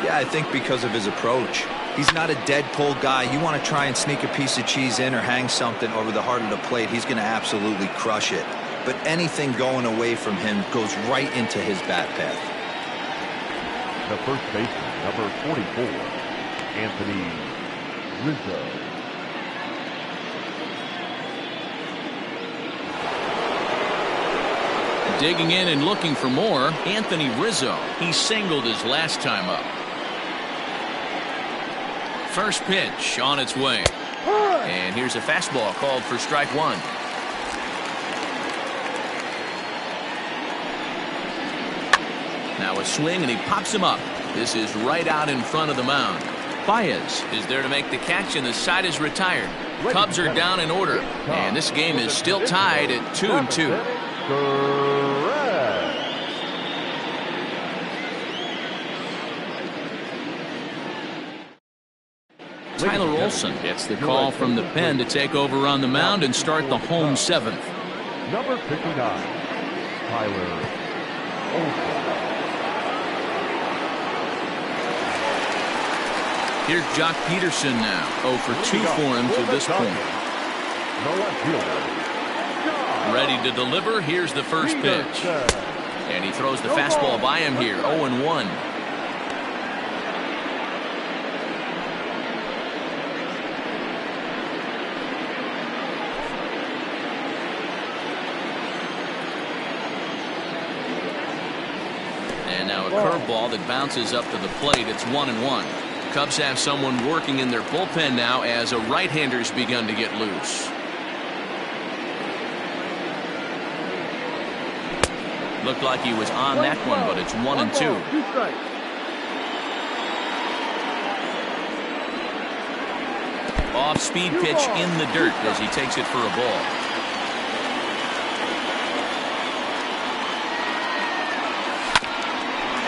Yeah, I think because of his approach. He's not a dead pull guy. You want to try and sneak a piece of cheese in or hang something over the heart of the plate, he's going to absolutely crush it. But anything going away from him goes right into his bat path. The first baseman, number 44, Anthony Rizzo. Digging in and looking for more, Anthony Rizzo. He singled his last time up. First pitch on its way. And here's a fastball called for strike one. Now a swing and he pops him up. This is right out in front of the mound. Baez is there to make the catch and the side is retired. Cubs are down in order. And this game is still tied at 2-2. Tyler Olson gets the call from the pen to take over on the mound and start the home seventh. Number 59, Tyler Olson. Here's Jock Peterson now. 0 for 2 for him to this point. Ready to deliver. Here's the first pitch. And he throws the fastball by him here. 0-1. And now a curveball that bounces up to the plate. It's 1-1. Cubs have someone working in their bullpen now as a right-hander's begun to get loose. Looked like he was on that one, but it's 1-2. Off-speed pitch in the dirt as he takes it for a ball.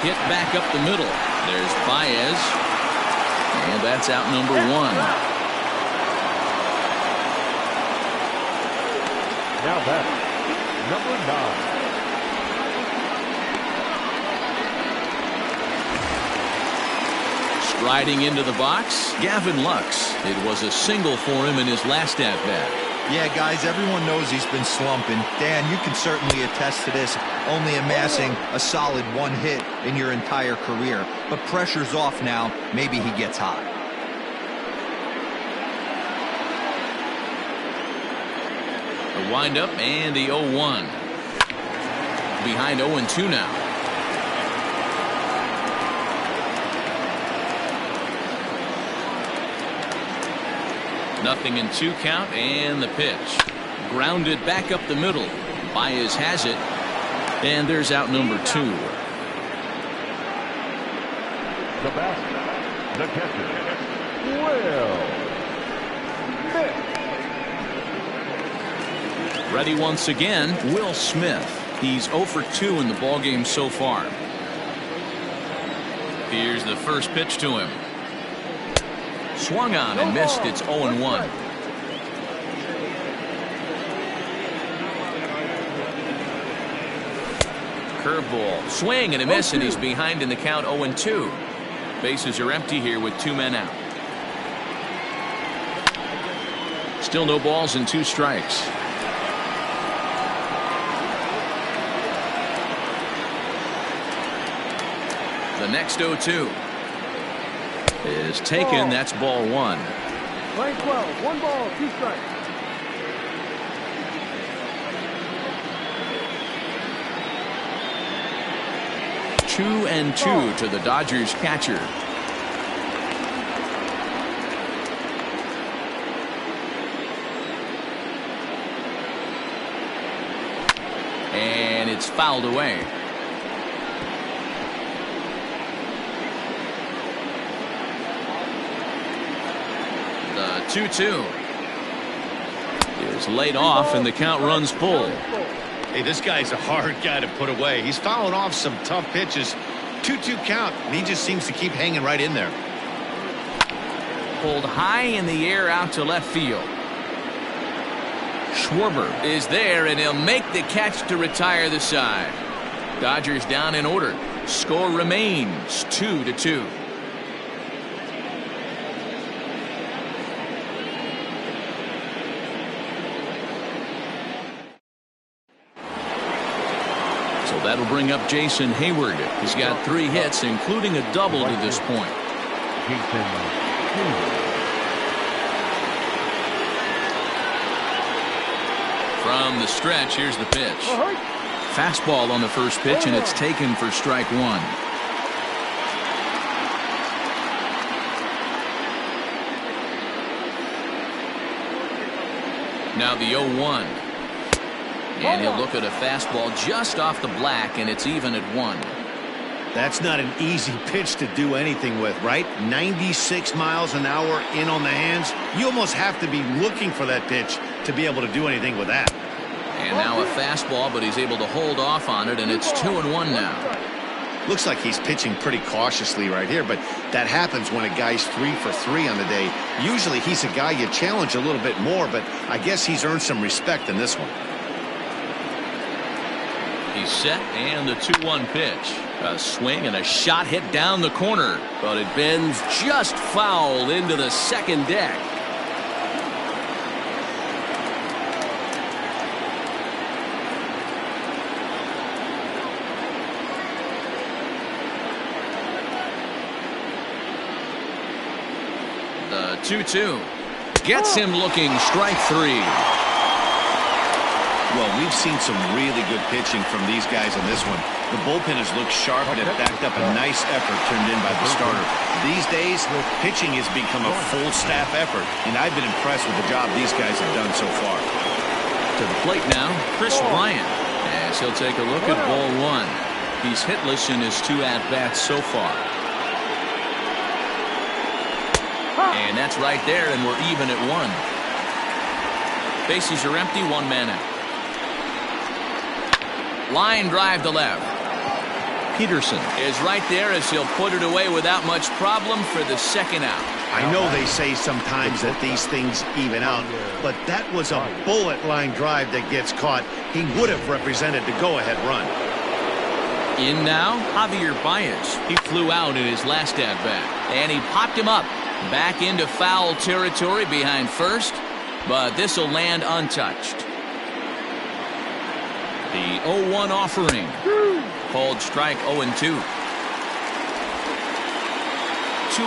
Hit back up the middle. There's Baez. And that's out number one. Now back, number 9. Striding into the box, Gavin Lux. It was a single for him in his last at-bat. Yeah, guys, everyone knows he's been slumping. Dan, you can certainly attest to this, only amassing a solid one hit in your entire career. But pressure's off now. Maybe he gets hot. The windup and the 0-1. Behind 0-2 now. Nothing in 2 count, and the pitch. Grounded back up the middle. Baez has it. And there's out number 2. The batter, the catcher, Will Smith. Ready once again, Will Smith. He's 0 for 2 in the ballgame so far. Here's the first pitch to him. Swung on and missed. It's 0-1. Curveball. Swing and a miss, and he's behind in the count 0-2. Bases are empty here with 2 men out. Still no balls and 2 strikes. The next 0-2 is taken. That's ball 1. Line 12, 1 ball, 2 strikes. Two and 2 to the Dodgers catcher. it's fouled away. The 2-2 is laid off, and the count runs full. Hey, this guy's a hard guy to put away. He's fouling off some tough pitches. 2-2 count, and he just seems to keep hanging right in there. Pulled high in the air out to left field. Schwarber is there, and he'll make the catch to retire the side. Dodgers down in order. Score remains 2-2. So that'll bring up Jason Hayward. He's got 3 hits, including a double to this point. Jason Hayward. From the stretch, here's the pitch. Fastball on the first pitch, and it's taken for strike 1. Now the 0-1. And he'll look at a fastball just off the black, and it's even at 1. That's not an easy pitch to do anything with, right? 96 miles an hour in on the hands. You almost have to be looking for that pitch to be able to do anything with that. And now a fastball, but he's able to hold off on it, and it's 2-1 now. Looks like he's pitching pretty cautiously right here, but that happens when a guy's 3 for 3 on the day. Usually he's a guy you challenge a little bit more, but I guess he's earned some respect in this one. He's set, and the 2-1 pitch. A swing and a shot hit down the corner, but it bends just foul into the second deck. The 2-2 gets him looking. Strike 3. Well, we've seen some really good pitching from these guys on this one. The bullpen has looked sharp, and it backed up a nice effort turned in by the starter. These days, pitching has become a full staff effort, and I've been impressed with the job these guys have done so far. To the plate now, Chris Bryant, as he'll take a look at ball 1. He's hitless in his 2 at-bats so far. And that's right there, and we're even at 1. Bases are empty, 1 man out. Line drive to left. Peterson is right there as he'll put it away without much problem for the second out. I know they say sometimes that these things even out, but that was a bullet line drive that gets caught. He would have represented the go-ahead run. In now, Javier Baez. He flew out in his last at-bat, and he popped him up back into foul territory behind first, but this will land untouched. The 0-1 offering. Called strike 0-2. 2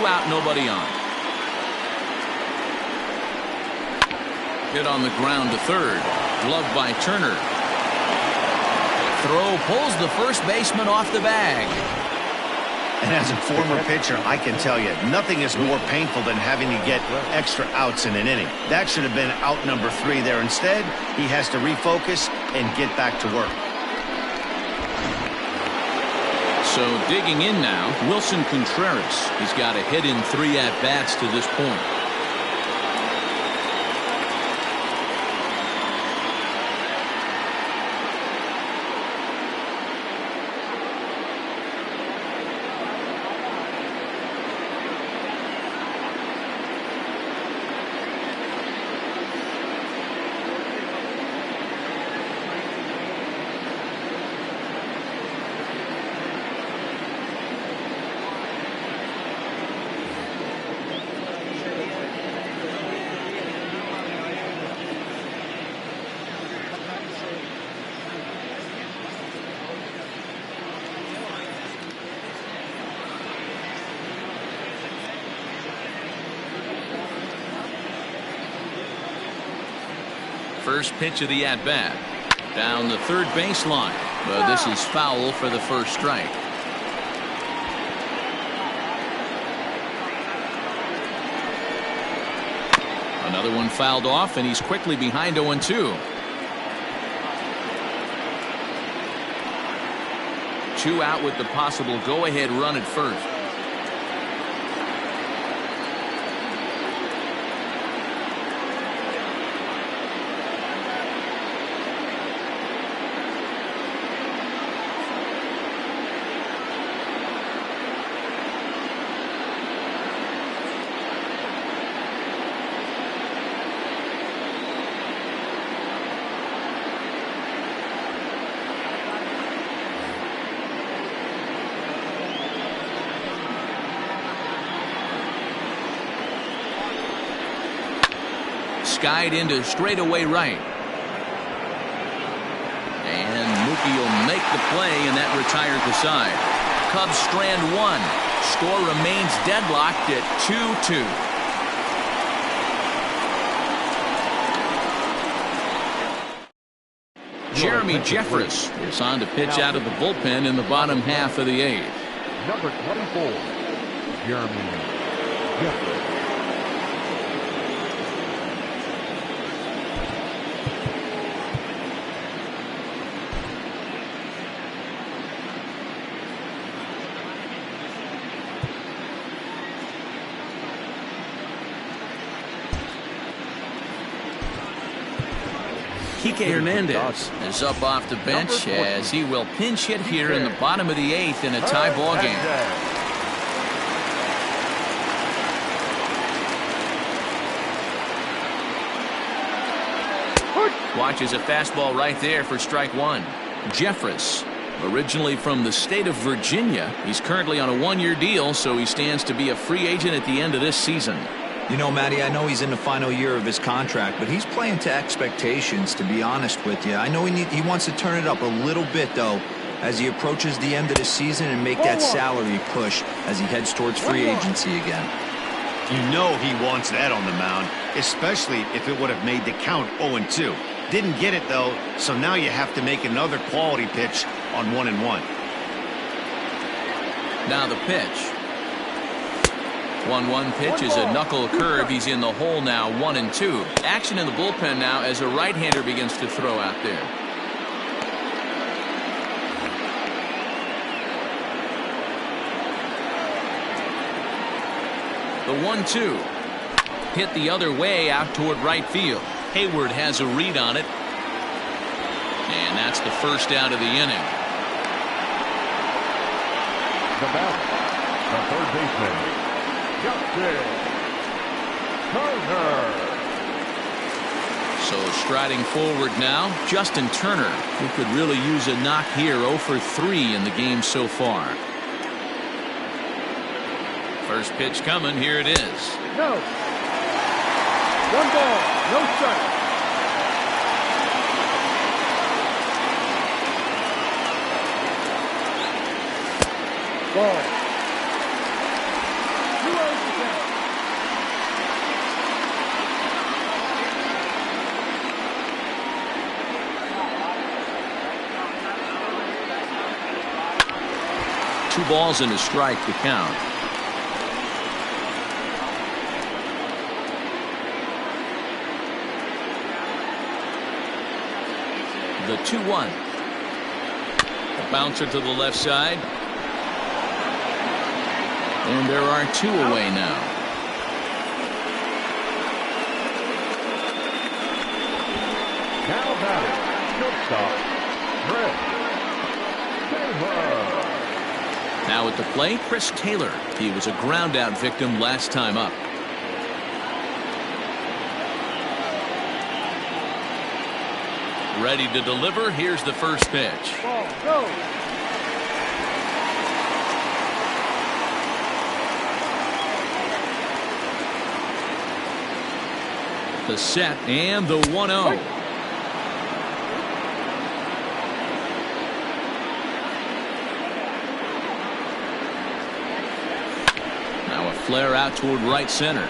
out, nobody on. Hit on the ground to third. Gloved by Turner. Throw pulls the first baseman off the bag. And as a former pitcher, I can tell you, nothing is more painful than having to get extra outs in an inning. That should have been out number 3 there. Instead, he has to refocus and get back to work. So digging in now, Wilson Contreras. He's got a hit in 3 at-bats to this point. First pitch of the at-bat. Down the third baseline. But this is foul for the first strike. Another one fouled off, and he's quickly behind 0-2. 2 out with the possible go-ahead run at first. Skied into straightaway right. And Mookie will make the play, and that retires the side. Cubs strand 1. Score remains deadlocked at 2-2. Jeremy Jeffress is on to pitch out of the bullpen in the bottom half of the 8th. Number 24, Jeremy Jeffress. Kike Hernandez is up off the bench as he will pinch hit here in the bottom of the 8th in a tie ball game. Watches a fastball right there for strike 1. Jeffress, originally from the state of Virginia, he's currently on a 1-year deal, so he stands to be a free agent at the end of this season. You know, Matty, I know he's in the final year of his contract, but he's playing to expectations, to be honest with you. I know he wants to turn it up a little bit, though, as he approaches the end of the season and make that salary push as he heads towards free agency again. You know he wants that on the mound, especially if it would have made the count 0-2. Didn't get it, though, so now you have to make another quality pitch on 1-1. Now the pitch. 1-1 pitch is a knuckle curve. He's in the hole now, 1-2. Action in the bullpen now as a right-hander begins to throw out there. The 1-2. Hit the other way out toward right field. Hayward has a read on it. And that's the first out of the inning. The batter, the third baseman, Justin Turner. So striding forward now, Justin Turner, who could really use a knock here. 0 for 3 in the game so far. First pitch coming. Here it is. No. 1 ball, no strike. Ball. 2 outs to count. Two balls and a strike to count. The 2-1. A bouncer to the left side. And there are 2 away now. Now batting, shortstop, Chris Taylor. Now at the plate, Chris Taylor. He was a ground out victim last time up. Ready to deliver. Here's the first pitch. Ball, go. The set and the 1-0. Now a flare out toward right center.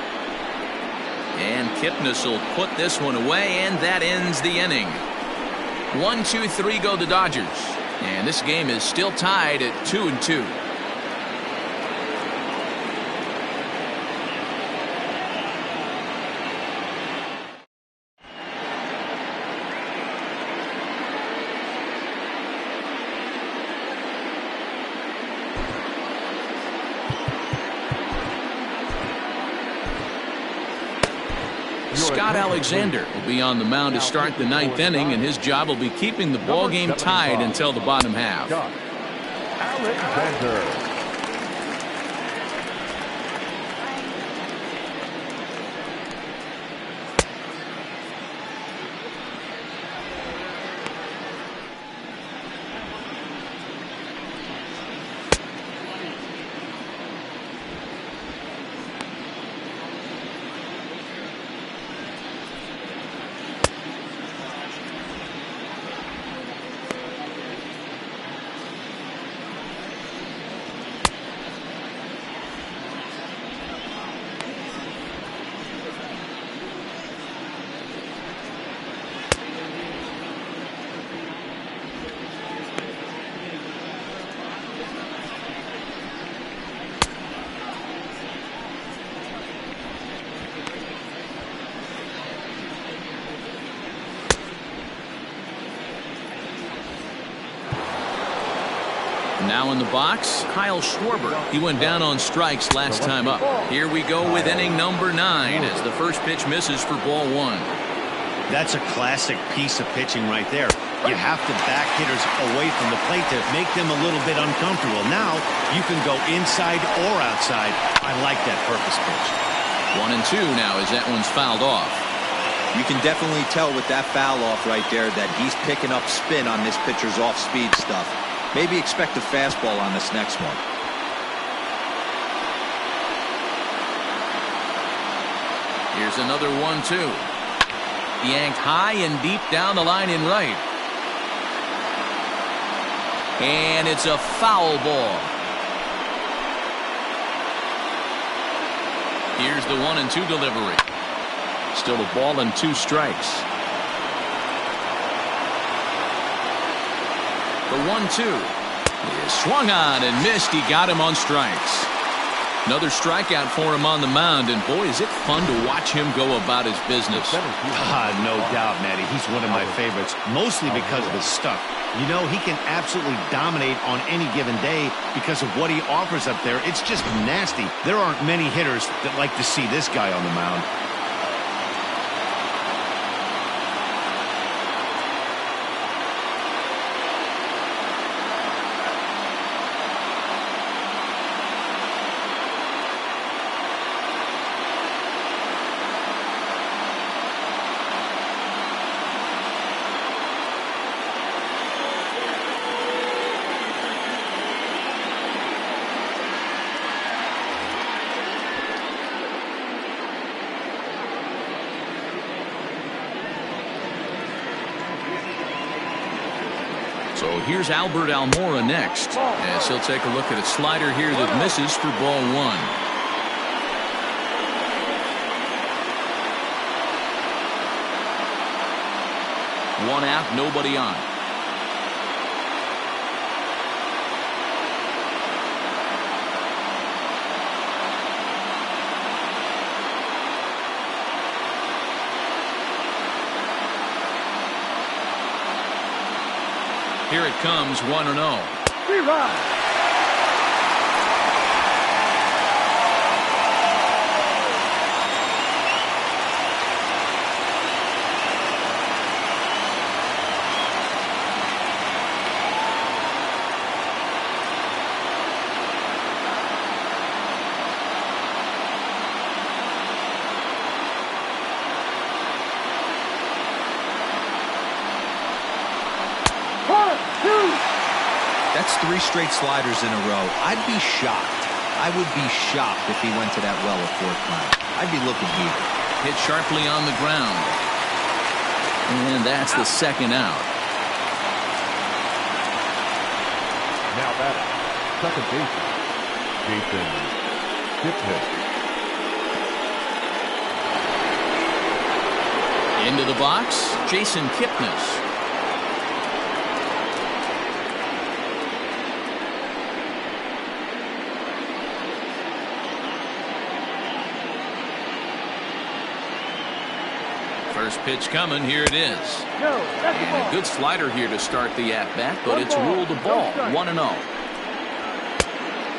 And Kipnis will put this one away, and that ends the inning. 1-2-3 go the Dodgers. And this game is still tied at 2-2. Scott Alexander will be on the mound to start the ninth inning, and his job will be keeping the ball game tied until the bottom half. Scott Alexander. Now in the box, Kyle Schwarber. He went down on strikes last time up. Here we go with inning number 9 as the first pitch misses for ball 1. That's a classic piece of pitching right there. You have to back hitters away from the plate to make them a little bit uncomfortable. Now you can go inside or outside. I like that purpose pitch. 1-2 now as that one's fouled off. You can definitely tell with that foul off right there that he's picking up spin on this pitcher's off-speed stuff. Maybe expect a fastball on this next one. Here's another 1-2. Yanked high and deep down the line in right. And it's a foul ball. Here's the 1-2 delivery. Still a ball and 2 strikes. The 1-2 is swung on and missed. He got him on strikes. Another strikeout for him on the mound, and boy, is it fun to watch him go about his business. No doubt, Matty. He's one of my favorites, mostly because of his stuff. You know, he can absolutely dominate on any given day because of what he offers up there. It's just nasty. There aren't many hitters that like to see this guy on the mound. So here's Albert Almora next, as he'll take a look at a slider here that misses for ball 1. One out, nobody on. Here it comes, 1-0. Rerun. That's 3 straight sliders in a row. I'd be shocked. I would be shocked if he went to that well a 4th time. I'd be looking here. Hit sharply on the ground. And that's the 2nd out. Now batting, second baseman, Jason Kipnis. Into the box, Jason Kipnis. First pitch coming, here it is. And a good slider here to start the at-bat, but it's ruled a ball, 1-0.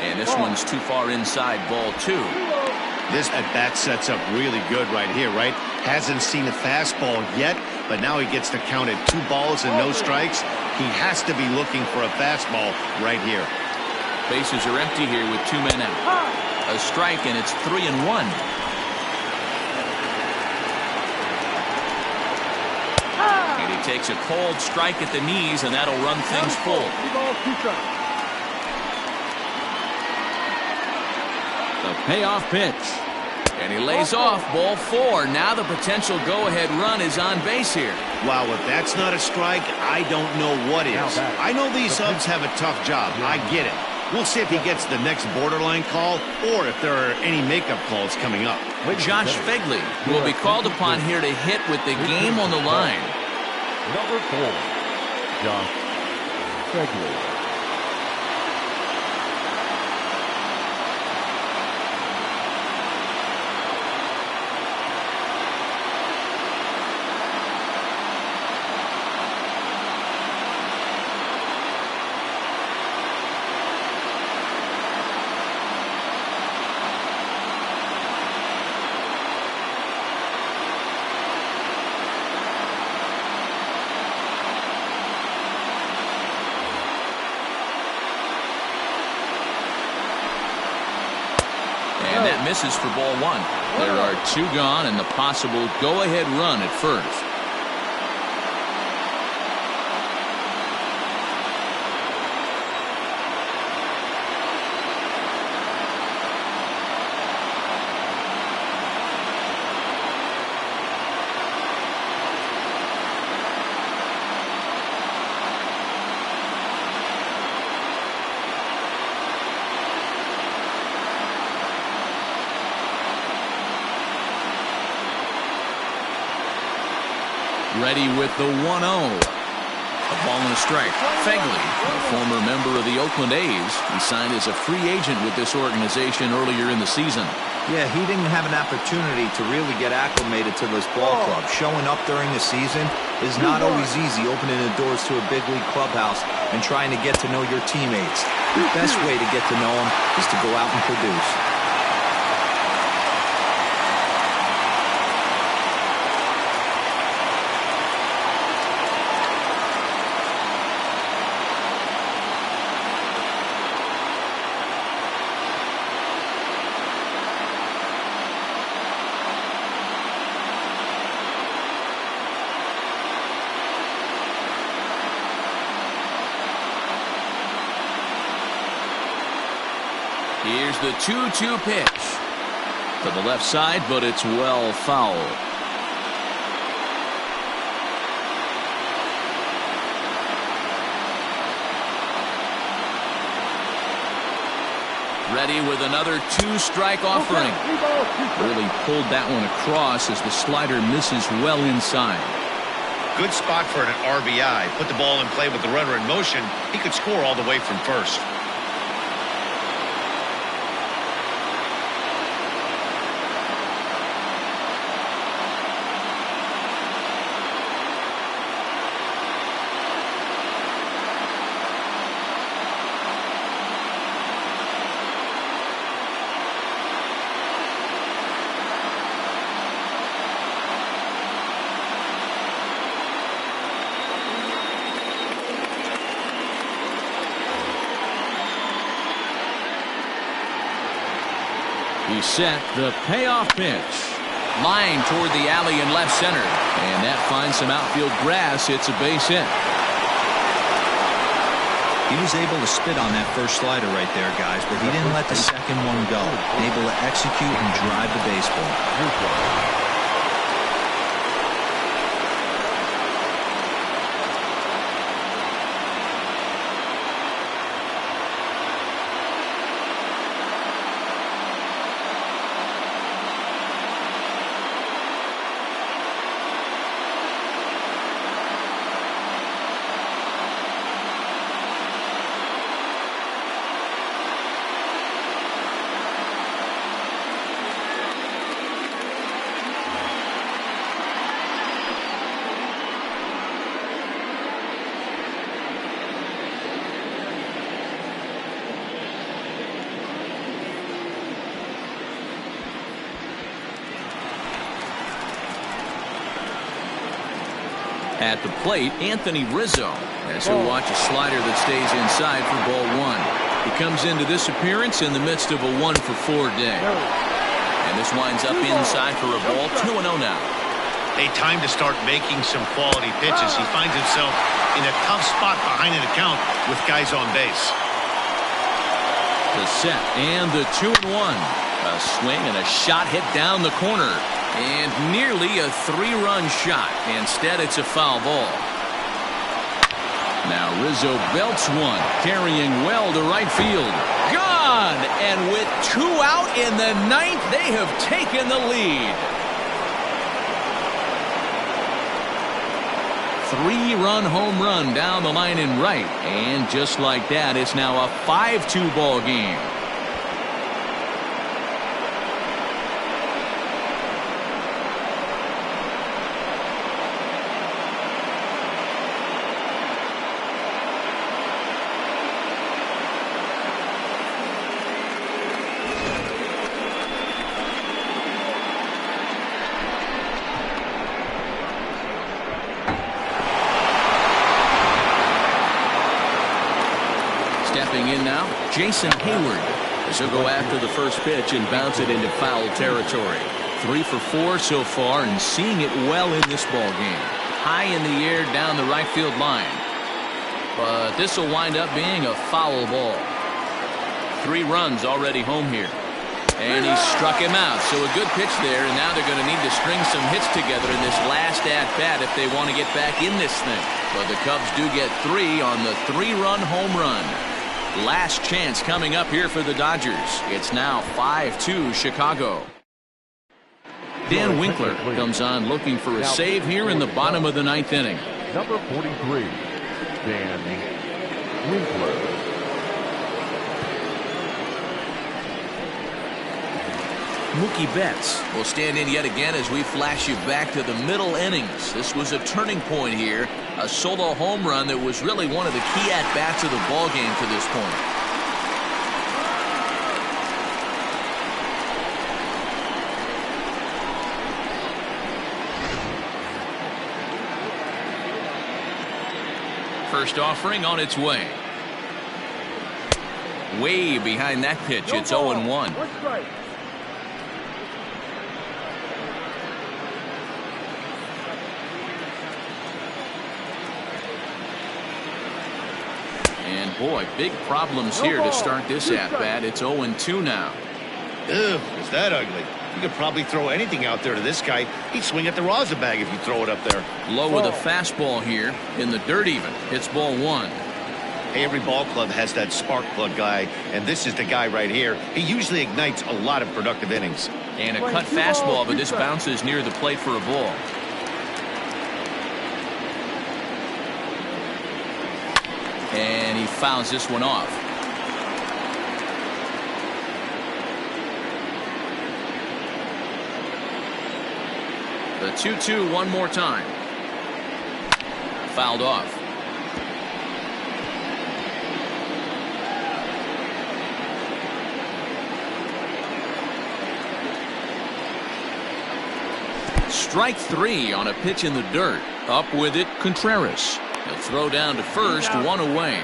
And this one's too far inside, ball 2. This at-bat sets up really good right here, right? Hasn't seen a fastball yet, but now he gets to count at 2 balls and no strikes. He has to be looking for a fastball right here. Bases are empty here with 2 men out. A strike, and it's 3-1. And he takes a cold strike at the knees, and that'll run things full. 3 balls, 2 strikes. The payoff pitch. And he lays off ball 4. Now the potential go-ahead run is on base here. Wow, if that's not a strike, I don't know what is. I know these subs have a tough job. I get it. We'll see if he gets the next borderline call or if there are any makeup calls coming up. Josh Phegley will be called upon here to hit with the game on the line. Number 4, Josh Phegley. And that misses for ball 1. There are 2 gone and the possible go-ahead run at first. Ready with the 1-0. A ball and a strike. Phegley, a former member of the Oakland A's, he signed as a free agent with this organization earlier in the season. Yeah, he didn't have an opportunity to really get acclimated to this ball club. Showing up during the season is not always easy, opening the doors to a big league clubhouse and trying to get to know your teammates. The best way to get to know them is to go out and produce. Here's the 2-2 pitch. To the left side, but it's well foul. Ready with another 2-strike offering. Really pulled that one across as the slider misses well inside. Good spot for an RBI. Put the ball in play with the runner in motion. He could score all the way from first. He set the payoff pitch. Line toward the alley in left center. And that finds some outfield grass. It's a base hit. He was able to spit on that first slider right there, guys, but he didn't let the second one go. Able to execute and drive the baseball. At the plate, Anthony Rizzo, as he'll watch a slider that stays inside for ball one. He comes into this appearance in the midst of a 1-for-4 day. And this winds up inside for a ball. 2-0 now. A time to start making some quality pitches. He finds himself in a tough spot behind an account with guys on base. The set and the 2-1. A swing and a shot hit down the corner. And nearly a 3-run shot. Instead, it's a foul ball. Now Rizzo belts one, carrying well to right field. Gone! And with 2 out in the 9th, they have taken the lead. 3-run home run down the line in right. And just like that, it's now a 5-2 ball game. Stepping in now, Jason Hayward, as he'll go after the first pitch and bounce it into foul territory. 3 for 4 so far and seeing it well in this ball game. High in the air down the right field line. But this will wind up being a foul ball. 3 runs already home here. And he struck him out. So a good pitch there, and now they're going to need to string some hits together in this last at-bat if they want to get back in this thing. But the Cubs do get 3 on the 3-run home run. Last chance coming up here for the Dodgers. It's now 5-2 Chicago. Dan Winkler comes on looking for a save here in the bottom of the 9th inning. Number 43, Dan Winkler. Mookie Betts will stand in yet again as we flash you back to the middle innings. This was a turning point here. A solo home run that was really one of the key at-bats of the ball game to this point. First offering on its way. Way behind that pitch. It's 0-1. And boy, big problems here to start this at-bat. It's 0-2 now. Ew, is that ugly? You could probably throw anything out there to this guy. He'd swing at the rosin bag if you throw it up there. Low with a fastball here. In the dirt even. It's ball 1. Hey, every ball club has that spark plug guy, and this is the guy right here. He usually ignites a lot of productive innings. And a cut fastball, but this bounces near the plate for a ball. And he fouls this one off. The 2-2 one more time. Fouled off. Strike 3 on a pitch in the dirt. Up with it, Contreras. He'll throw down to first, 1 away.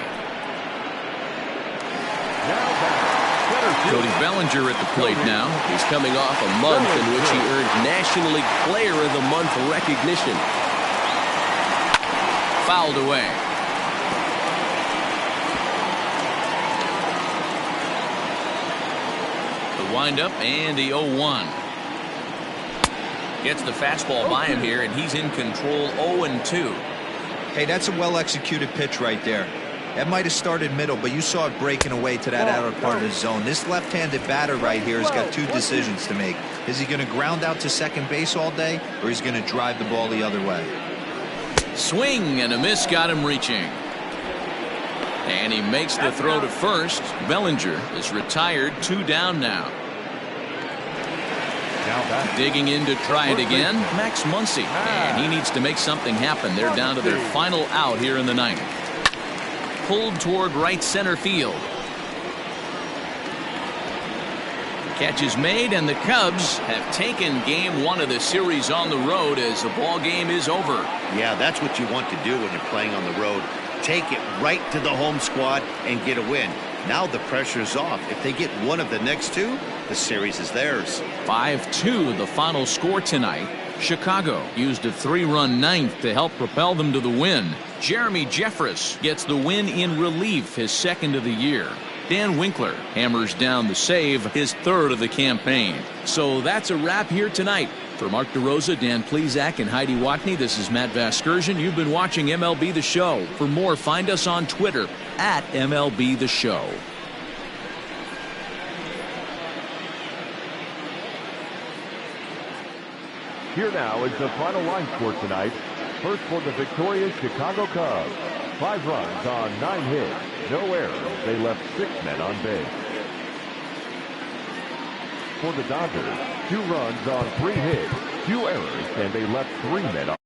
Cody Bellinger at the plate now. He's coming off a month in which he earned National League Player of the Month recognition. Fouled away. The windup and the 0-1. Gets the fastball by him here, and he's in control. 0-2. Hey, that's a well-executed pitch right there. That might have started middle, but you saw it breaking away to that outer part of the zone. This left-handed batter right here has got 2 decisions to make. Is he going to ground out to second base all day, or is he going to drive the ball the other way? Swing and a miss got him reaching. And he makes the throw to first. Bellinger is retired, 2 down now. Digging in to try it again, Max Muncy. And he needs to make something happen. They're down to their final out here in the 9th. Pulled toward right center field. Catch is made, and the Cubs have taken game 1 of the series on the road as the ball game is over. Yeah, that's what you want to do when you're playing on the road. Take it right to the home squad and get a win. Now the pressure's off. If they get one of the next 2, the series is theirs. 5-2 the final score tonight. Chicago used a 3-run ninth to help propel them to the win. Jeremy Jeffress gets the win in relief, his 2nd of the year. Dan Winkler hammers down the save, his 3rd of the campaign. So that's a wrap here tonight. For Mark DeRosa, Dan Plesac, and Heidi Watney, this is Matt Vasgersian. You've been watching MLB The Show. For more, find us on Twitter at MLB The Show. Here now is the final line score tonight. First for the victorious Chicago Cubs. 5 runs on 9 hits. No errors. They left 6 men on base. For the Dodgers, 2 runs on 3 hits, 2 errors, and they left 3 men on